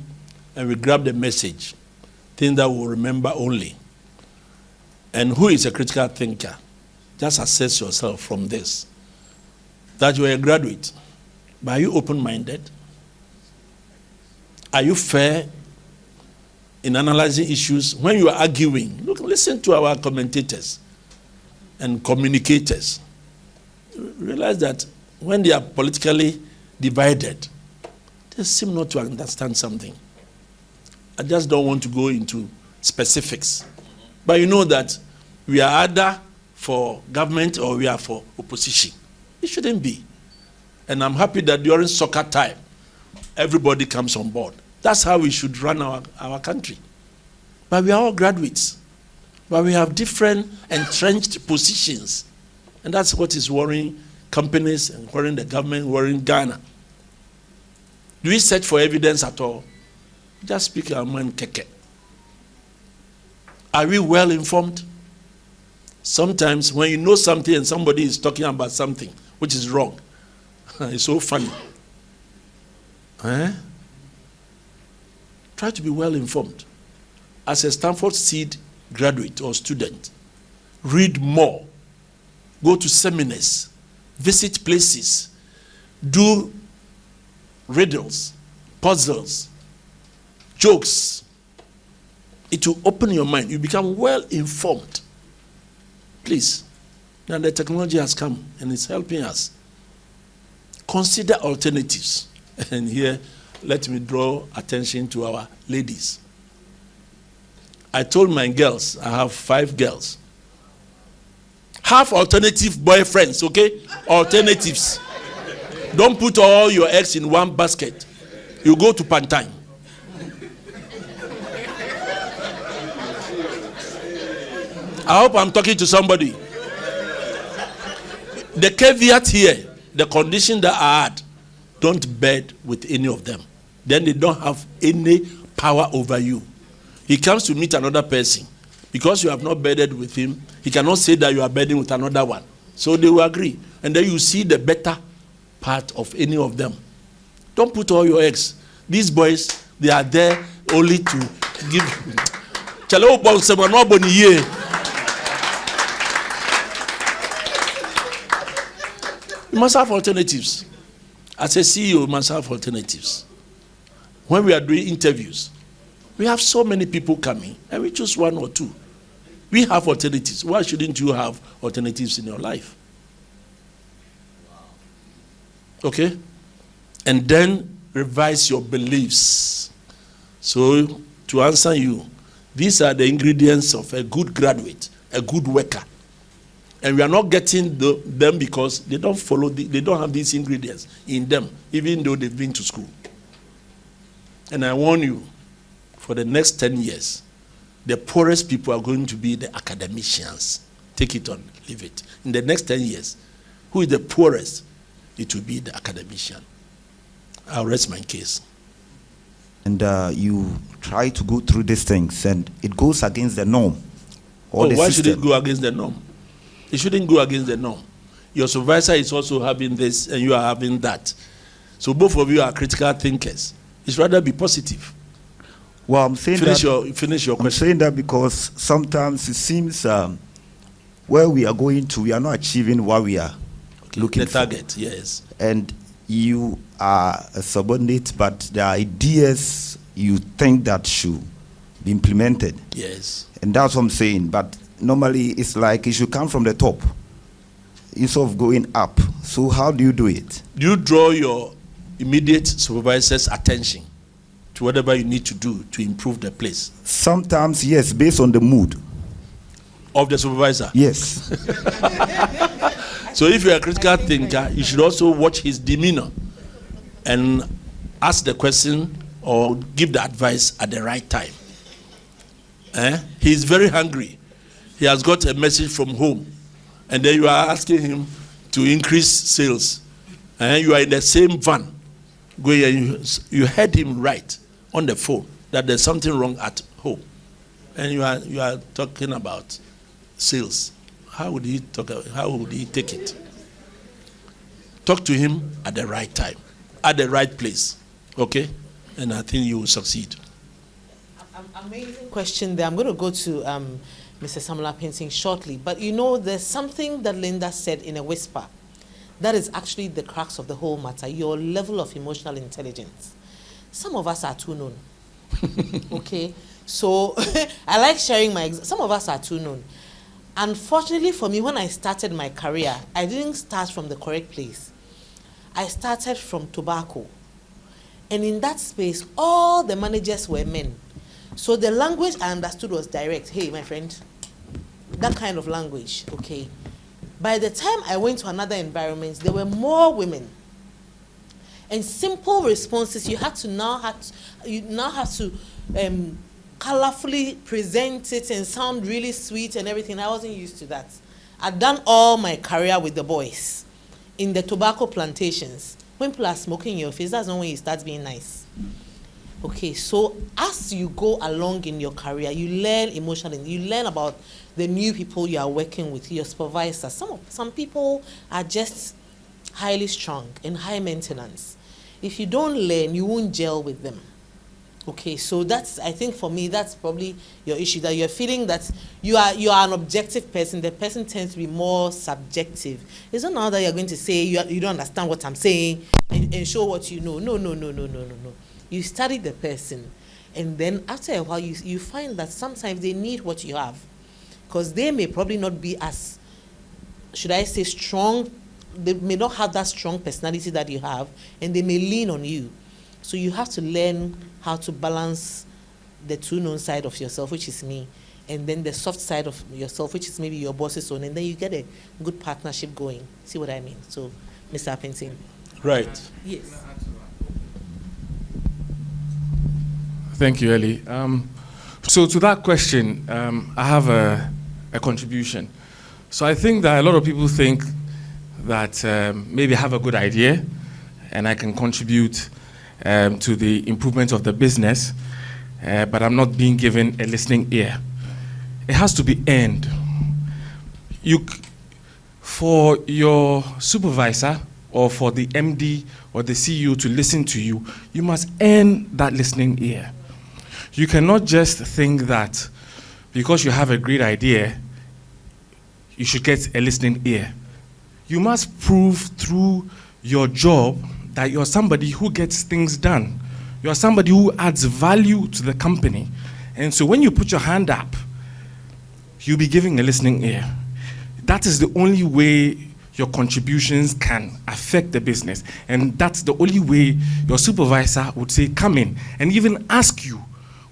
and we grab the message, things that we'll remember only. And who is a critical thinker? Just assess yourself from this. That you are a graduate, but are you open-minded? Are you fair in analyzing issues? When you are arguing, listen to our commentators and communicators. Realize that when they are politically divided, they seem not to understand something. I just don't want to go into specifics. But you know that we are either for government or we are for opposition. It shouldn't be. And I'm happy that during soccer time, everybody comes on board. That's how we should run our country. But we are all graduates. But we have different entrenched positions. And that's what is worrying companies and worrying the government, worrying Ghana. Do we search for evidence at all? Just speak our mind, keke. Are we well informed? Sometimes when you know something and somebody is talking about something which is wrong, it's so funny. Try to be well informed. As a Stanford Seed graduate or student, read more, go to seminars, visit places, do riddles, puzzles, jokes. It will open your mind. You become well informed. Please. Now the technology has come and it's helping us. Consider alternatives. And here, let me draw attention to our ladies. I told my girls, I have 5 girls. Have alternative boyfriends, okay? Alternatives. Don't put all your eggs in one basket. You go to Pantine. I hope I'm talking to somebody. The caveat here, the condition that I had, don't bed with any of them. Then they don't have any power over you. He comes to meet another person. Because you have not bedded with him, he cannot say that you are bedding with another one. So they will agree. And then you see the better part of any of them. Don't put all your eggs. These boys, they are there only to give. You must have alternatives. As a CEO, you must have alternatives. When we are doing interviews, we have so many people coming, and we choose 1 or 2. We have alternatives. Why shouldn't you have alternatives in your life? Okay? And then revise your beliefs. So, to answer you, these are the ingredients of a good graduate, a good worker. And we are not getting them because they don't follow, they don't have these ingredients in them, even though they've been to school. And I warn you, for the next 10 years, the poorest people are going to be the academicians. Take it on, leave it. In the next 10 years, who is the poorest? It will be the academician. I'll rest my case. And you try to go through these things, and it goes against the norm. Why should it go against the norm? It shouldn't go against the norm. Your supervisor is also having this, and you are having that. So both of you are critical thinkers. It's rather be positive. Well, I'm saying finish your question. I'm saying that because sometimes it seems where we are going to, we are not achieving what we are looking for. The target, yes. And you are a subordinate, but the ideas you think that should be implemented. Yes. And that's what I'm saying. But normally it's like it should come from the top instead of going up. So how do you do it? Do you draw your immediate supervisor's attention to whatever you need to do to improve the place? Sometimes, yes, based on the mood. Of the supervisor? Yes. So if you're a critical thinker, you should also watch his demeanor and ask the question or give the advice at the right time. He's very hungry. He has got a message from home. And then you are asking him to increase sales. And you are in the same van. Going and you heard him right on the phone that there's something wrong at home. And you are talking about sales. How would he take it? Talk to him at the right time, at the right place. Okay? And I think you will succeed. Amazing question there. I'm going to go to Mr. Samuel Painting shortly. But you know, there's something that Linda said in a whisper that is actually the crux of the whole matter, your level of emotional intelligence. Some of us are too known. Okay? So I like sharing some of us are too known. Unfortunately for me, when I started my career, I didn't start from the correct place. I started from tobacco. And in that space, all the managers were men. So the language I understood was direct. Hey, my friend, that kind of language, okay. By the time I went to another environment, there were more women. And simple responses, you now have to colorfully present it and sound really sweet and everything. I wasn't used to that. I'd done all my career with the boys in the tobacco plantations. When people are smoking in your face, that's not when you start being nice. Okay, so as you go along in your career, you learn emotionally. You learn about the new people you are working with, your supervisors. Some people are just highly strung and high maintenance. If you don't learn, you won't gel with them. Okay, so I think for me, that's probably your issue, that you're feeling that you are an objective person. The person tends to be more subjective. It's not now that you're going to say you don't understand what I'm saying and show what you know. No. You study the person, and then after a while, you find that sometimes they need what you have, because they may probably not be as, should I say, strong. They may not have that strong personality that you have, and they may lean on you. So you have to learn how to balance the two known side of yourself, which is me, and then the soft side of yourself, which is maybe your boss's own, and then you get a good partnership going. See what I mean? So, Mr. Penting. Right. Yes. Thank you, Ellie. So to that question, I have a contribution. So I think that a lot of people think that maybe I have a good idea and I can contribute to the improvement of the business, but I'm not being given a listening ear. It has to be earned. For your supervisor or for the MD or the CEO to listen to you, you must earn that listening ear. You cannot just think that because you have a great idea, you should get a listening ear. You must prove through your job that you're somebody who gets things done. You're somebody who adds value to the company. And so when you put your hand up, you'll be giving a listening ear. That is the only way your contributions can affect the business. And that's the only way your supervisor would say, come in, and even ask you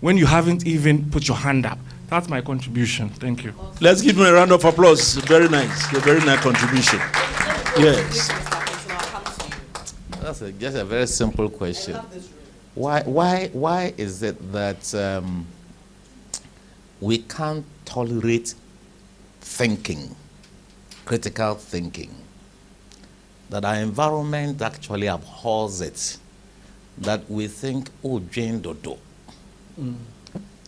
when you haven't even put your hand up. That's my contribution. Thank you. Let's give him a round of applause. Very nice. A very nice contribution. Yes. That's just a very simple question. Why is it that we can't tolerate thinking, critical thinking, that our environment actually abhors it, that we think, oh, Jane Dodo.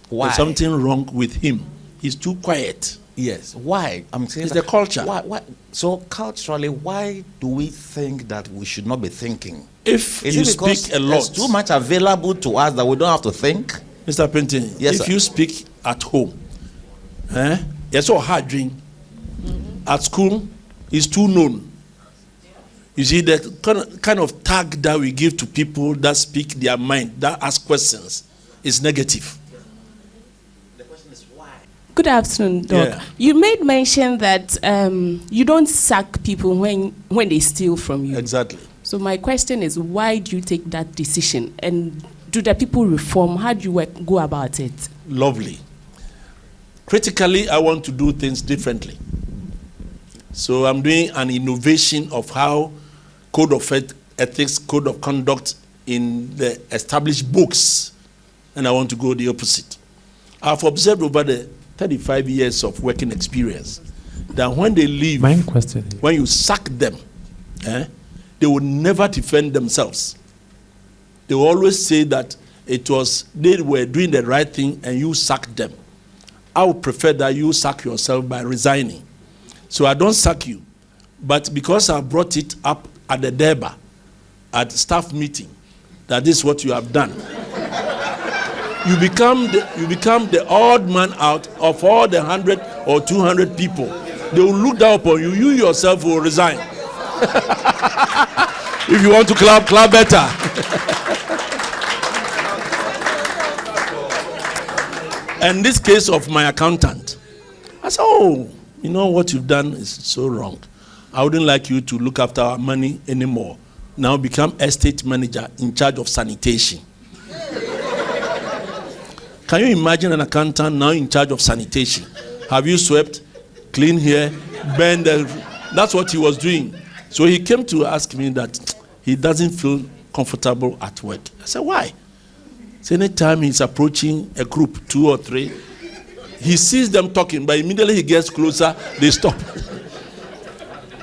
Why? There's something wrong with him. He's too quiet. Yes. Why? I'm saying it's the culture. Why? So culturally, why do we think that we should not be thinking? If you speak a lot, there's too much available to us that we don't have to think. Mr. Penton, yes, if sir. You speak at home, it's so hard drink. At school, it's too known. You see, the kind of tag that we give to people that speak their mind, that ask questions, is negative. The question is why? Good afternoon, Doc. Yeah. You made mention that you don't sack people when they steal from you. Exactly. So my question is, why do you take that decision? And do the people reform? How do you go about it? Lovely. Critically, I want to do things differently. So I'm doing an innovation of how code of ethics, code of conduct in the established books, and I want to go the opposite. I've observed over the 35 years of working experience that when they leave, when you sack them, they will never defend themselves. They will always say that they were doing the right thing and you sacked them. I would prefer that you sack yourself by resigning. So I don't sack you, but because I brought it up at the DEBA, at staff meeting, that is what you have done. You become the odd man out of all the 100 or 200 people. They will look down upon you. You yourself will resign. If you want to clap better. And this case of my accountant, I said, oh, you know what you've done is so wrong. I wouldn't like you to look after our money anymore. Now become estate manager in charge of sanitation. Can you imagine an accountant now in charge of sanitation? Have you swept? clean here, bend. That's what he was doing. So he came to ask me that he doesn't feel comfortable at work. I said, why? So anytime he's approaching a group, 2 or 3, he sees them talking, but immediately he gets closer, they stop.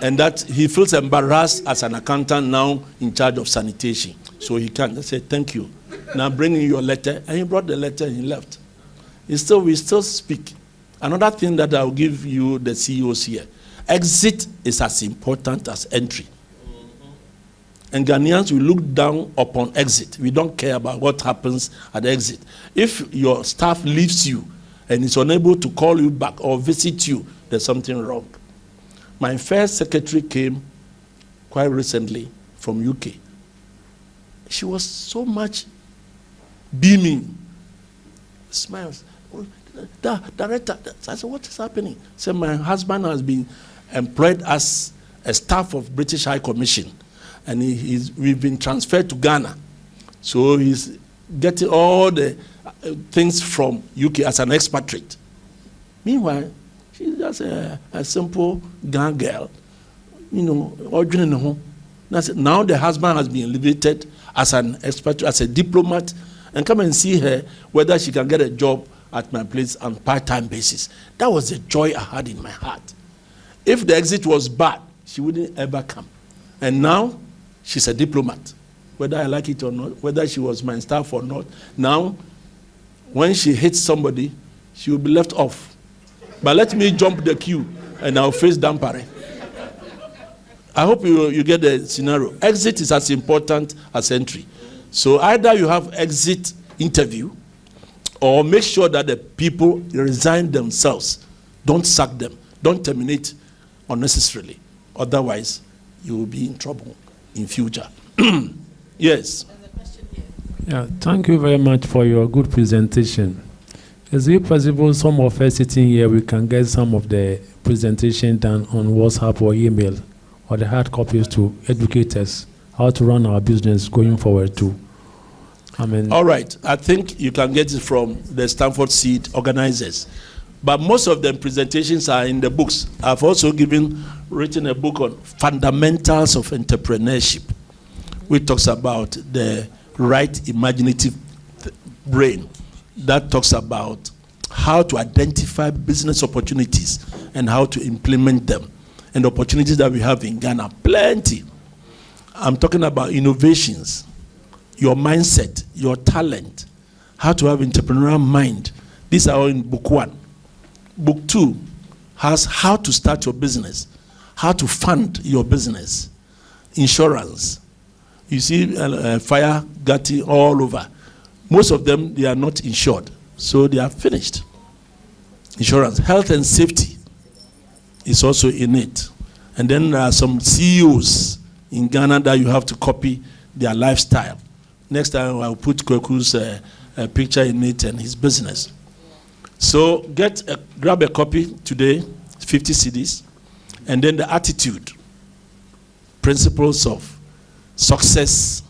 And that he feels embarrassed as an accountant now in charge of sanitation. So he can't. I said, thank you. Now bring in your letter. And he brought the letter and he left. We still speak. Another thing that I'll give you, the CEOs here. Exit is as important as entry. And Ghanaians will look down upon exit. We don't care about what happens at the exit. If your staff leaves you and is unable to call you back or visit you, there's something wrong. My first secretary came quite recently from UK. She was so much beaming, smiles. The director, I said, what is happening? She said, my husband has been employed as a staff of British High Commission, and we've been transferred to Ghana. So he's getting all the things from UK as an expatriate. Meanwhile, she's just a simple Ghana girl, ordinary in the home. Now the husband has been elevated as an expatriate, as a diplomat, and come and see her whether she can get a job at my place on part-time basis. That was the joy I had in my heart. If the exit was bad, she wouldn't ever come. And now, she's a diplomat. Whether I like it or not, whether she was my staff or not, now, when she hits somebody, she will be left off. But let me jump the queue, and I'll face Dampare. I hope you get the scenario. Exit is as important as entry. So either you have exit interview, or make sure that the people resign themselves. Don't sack them. Don't terminate unnecessarily. Otherwise, you will be in trouble in future. Yes. Yeah, thank you very much for your good presentation. Is it possible some of us sitting here, we can get some of the presentation done on WhatsApp or email, or the hard copies to educate us how to run our business going forward too? All right. I think you can get it from the Stanford Seed organizers. But most of the presentations are in the books. I've also written a book on fundamentals of entrepreneurship, which talks about the right imaginative brain. That talks about how to identify business opportunities and how to implement them. And opportunities that we have in Ghana, plenty. I'm talking about innovations, your mindset, your talent, how to have entrepreneurial mind. These are all in book 1. Book 2 has how to start your business, how to fund your business, insurance. You see fire getting all over. Most of them, they are not insured, so they are finished. Insurance, health and safety is also in it. And then there are some CEOs in Ghana that you have to copy their lifestyle. Next time I'll put Kweku's picture in it and his business. So grab a copy today, 50 CDs, and then the attitude, principles of success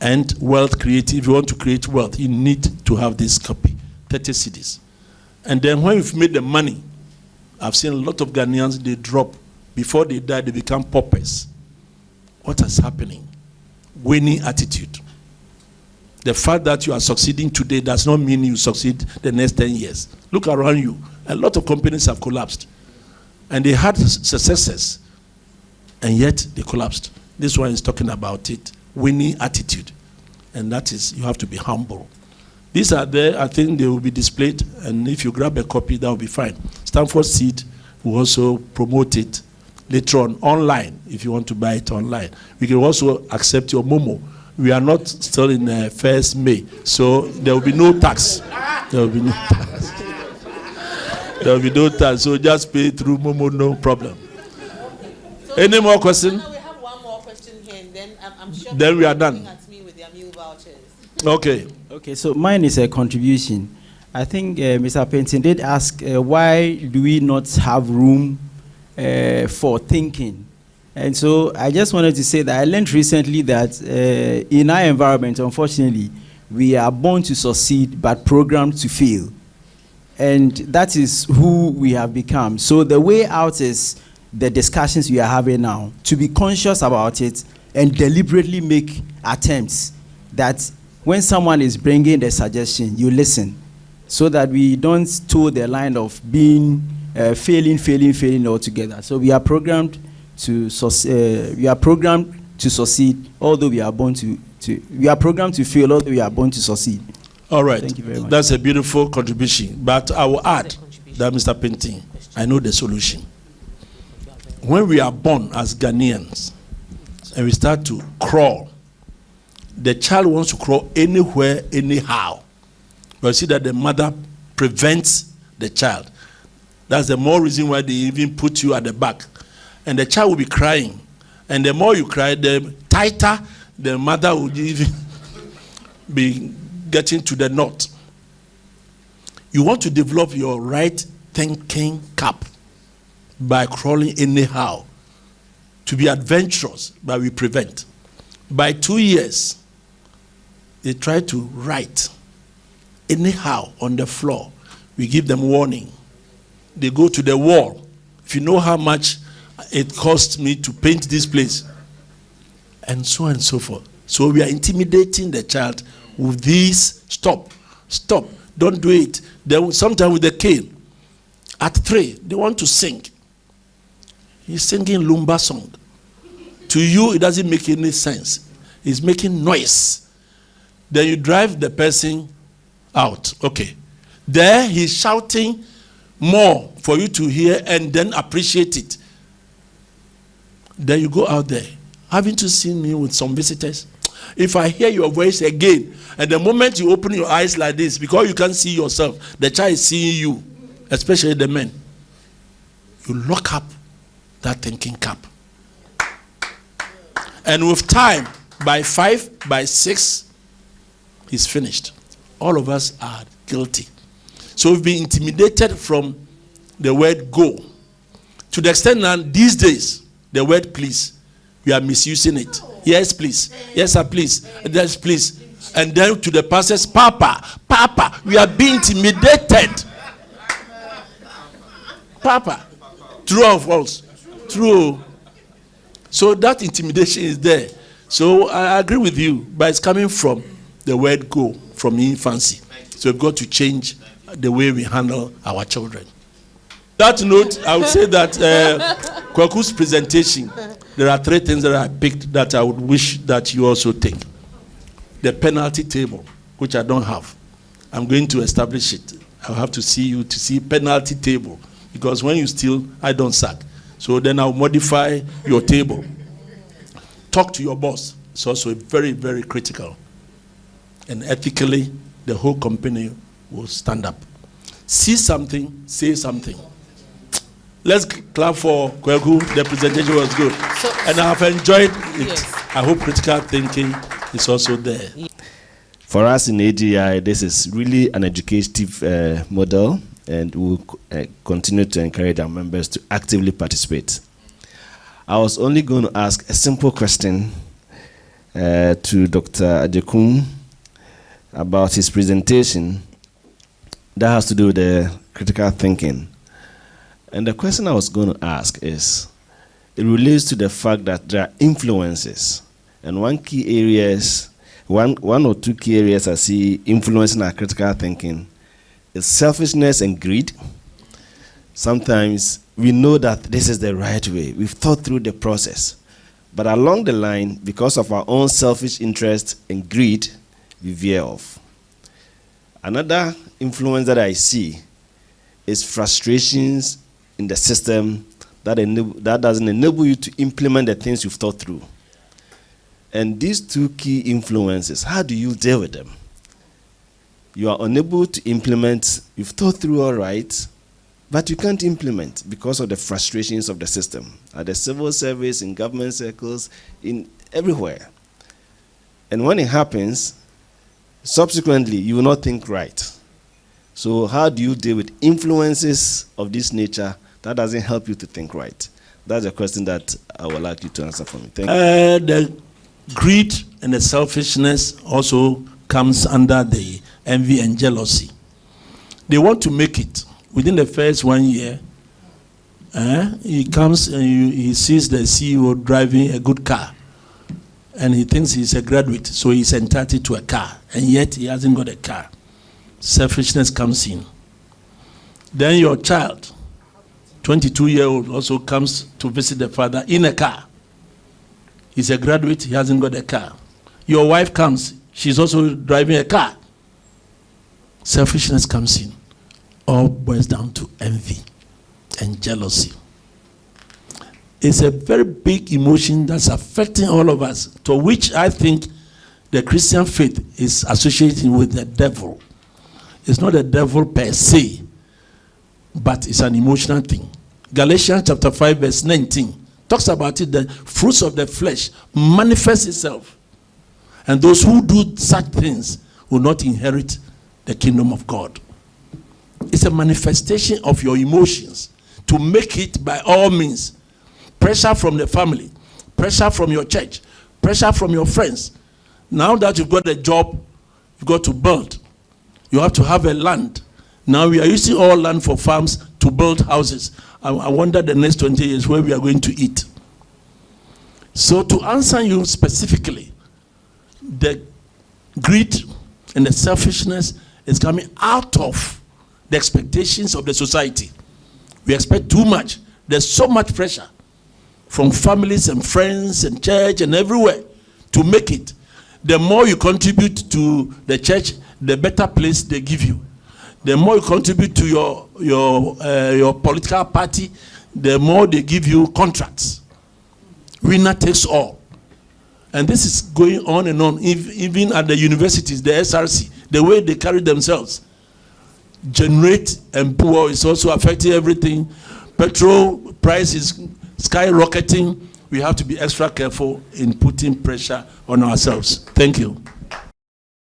and wealth creative. If you want to create wealth, you need to have this copy, 30 CDs. And then when you've made the money, I've seen a lot of Ghanaians, they drop. Before they die, they become paupers. What is happening? Winning attitude. The fact that you are succeeding today does not mean you succeed the next 10 years. Look around you. A lot of companies have collapsed. And they had successes, and yet they collapsed. This one is talking about it. Winning attitude. And that is, you have to be humble. These are there. I think they will be displayed. And if you grab a copy, that will be fine. Stanford Seed will also promote it later on online, if you want to buy it online. We can also accept your Momo. We are not still in 1st May, so there will be no tax. There will be no tax. There will be no tax, so just pay through Momo, no problem. So any more questions? We have one more question here, and then I'm sure then we are done. At me with their meal vouchers. Okay. Okay, so mine is a contribution. I think Mr. Penton did ask why do we not have room for thinking. And so I just wanted to say that I learned recently that in our environment, unfortunately, we are born to succeed but programmed to fail. And that is who we have become. So the way out is the discussions we are having now, to be conscious about it and deliberately make attempts that when someone is bringing the suggestion, you listen, so that we don't toe the line of being failing altogether. So we are programmed to succeed, although we are born to we are programmed to fail, although we are born to succeed. All right. Thank you very much. That's a beautiful contribution. But I will add that, Mr. Painting, I know the solution. When we are born as Ghanaians and we start to crawl, the child wants to crawl anywhere, anyhow. But you see that the mother prevents the child. That's the more reason why they even put you at the back. And the child will be crying. And the more you cry, the tighter the mother will even be getting to the knot. You want to develop your right thinking cap by crawling anyhow. To be adventurous, but we prevent. By 2 years, they try to write anyhow on the floor. We give them warning. They go to the wall. If you know how much it cost me to paint this place, and so on and so forth. So we are intimidating the child with these, stop, don't do it. Then sometimes with the cane. At 3, they want to sing. He's singing Lumba song. To you, it doesn't make any sense. He's making noise. Then you drive the person out. Okay. There, he's shouting more for you to hear and then appreciate it. Then you go out there. Haven't you seen me with some visitors? If I hear your voice again, and the moment you open your eyes like this, because you can't see yourself, the child is seeing you, especially the men, you lock up that thinking cap. And with time, by 5, by 6, he's finished. All of us are guilty. So we've been intimidated from the word go. To the extent that these days, the word please, we are misusing it. Yes, please. Yes, sir, please. Yes, please. And then to the pastors, Papa, we are being intimidated. Papa. True or false? True. So that intimidation is there. So I agree with you, but it's coming from the word go, from infancy. So we've got to change the way we handle our children. That note, I would say that Kwaku's presentation, there are 3 things that I picked that I would wish that you also take. The penalty table, which I don't have. I'm going to establish it. I'll have to see you to see penalty table. Because when you steal, I don't sack. So then I'll modify your table. Talk to your boss. It's also very, very critical. And ethically, the whole company will stand up. See something, say something. Let's clap for Kwaku. The presentation was good. And I have enjoyed it. Yes. I hope critical thinking is also there. For us in AGI, this is really an educative model, and we'll continue to encourage our members to actively participate. I was only going to ask a simple question to Dr. Agyekum about his presentation that has to do with the critical thinking. And the question I was going to ask is, it relates to the fact that there are influences. And one or two key areas I see influencing our critical thinking is selfishness and greed. Sometimes we know that this is the right way. We've thought through the process. But along the line, because of our own selfish interest and greed, we veer off. Another influence that I see is frustrations in the system that doesn't enable you to implement the things you've thought through. And these 2 key influences, how do you deal with them? You are unable to implement, you've thought through all right, but you can't implement because of the frustrations of the system, at the civil service, in government circles, in everywhere. And when it happens, subsequently, you will not think right. So how do you deal with influences of this nature that doesn't help you to think right? That's a question that I would like you to answer for me. Thank you. The greed and the selfishness also comes under the envy and jealousy. They want to make it. Within the first 1 year, he comes and he sees the CEO driving a good car. And he thinks he's a graduate, so he's entitled to a car. And yet he hasn't got a car. Selfishness comes in. Then your child, 22-year-old, also comes to visit the father in a car. He's a graduate, he hasn't got a car. Your wife comes, she's also driving a car. Selfishness comes in. All boils down to envy and jealousy. It's a very big emotion that's affecting all of us, to which I think the Christian faith is associated with the devil. It's not the devil per se, but it's an emotional thing. Galatians chapter 5 verse 19 talks about it, the fruits of the flesh manifest itself. And those who do such things will not inherit the kingdom of God. It's a manifestation of your emotions. To make it by all means. Pressure from the family, pressure from your church, pressure from your friends. Now that you've got a job, you've got to build. You have to have a land. Now we are using all land for farms to build houses. I wonder the next 20 years where we are going to eat. So to answer you specifically, the greed and the selfishness is coming out of the expectations of the society. We expect too much. There's so much pressure from families and friends and church and everywhere to make it. The more you contribute to the church, the better place they give you. The more you contribute to your political party, the more they give you contracts. Winner takes all. And this is going on and on, even at the universities, the SRC, the way they carry themselves. Generate and poor is also affecting everything. Petrol price is skyrocketing. We have to be extra careful in putting pressure on ourselves. Thank you.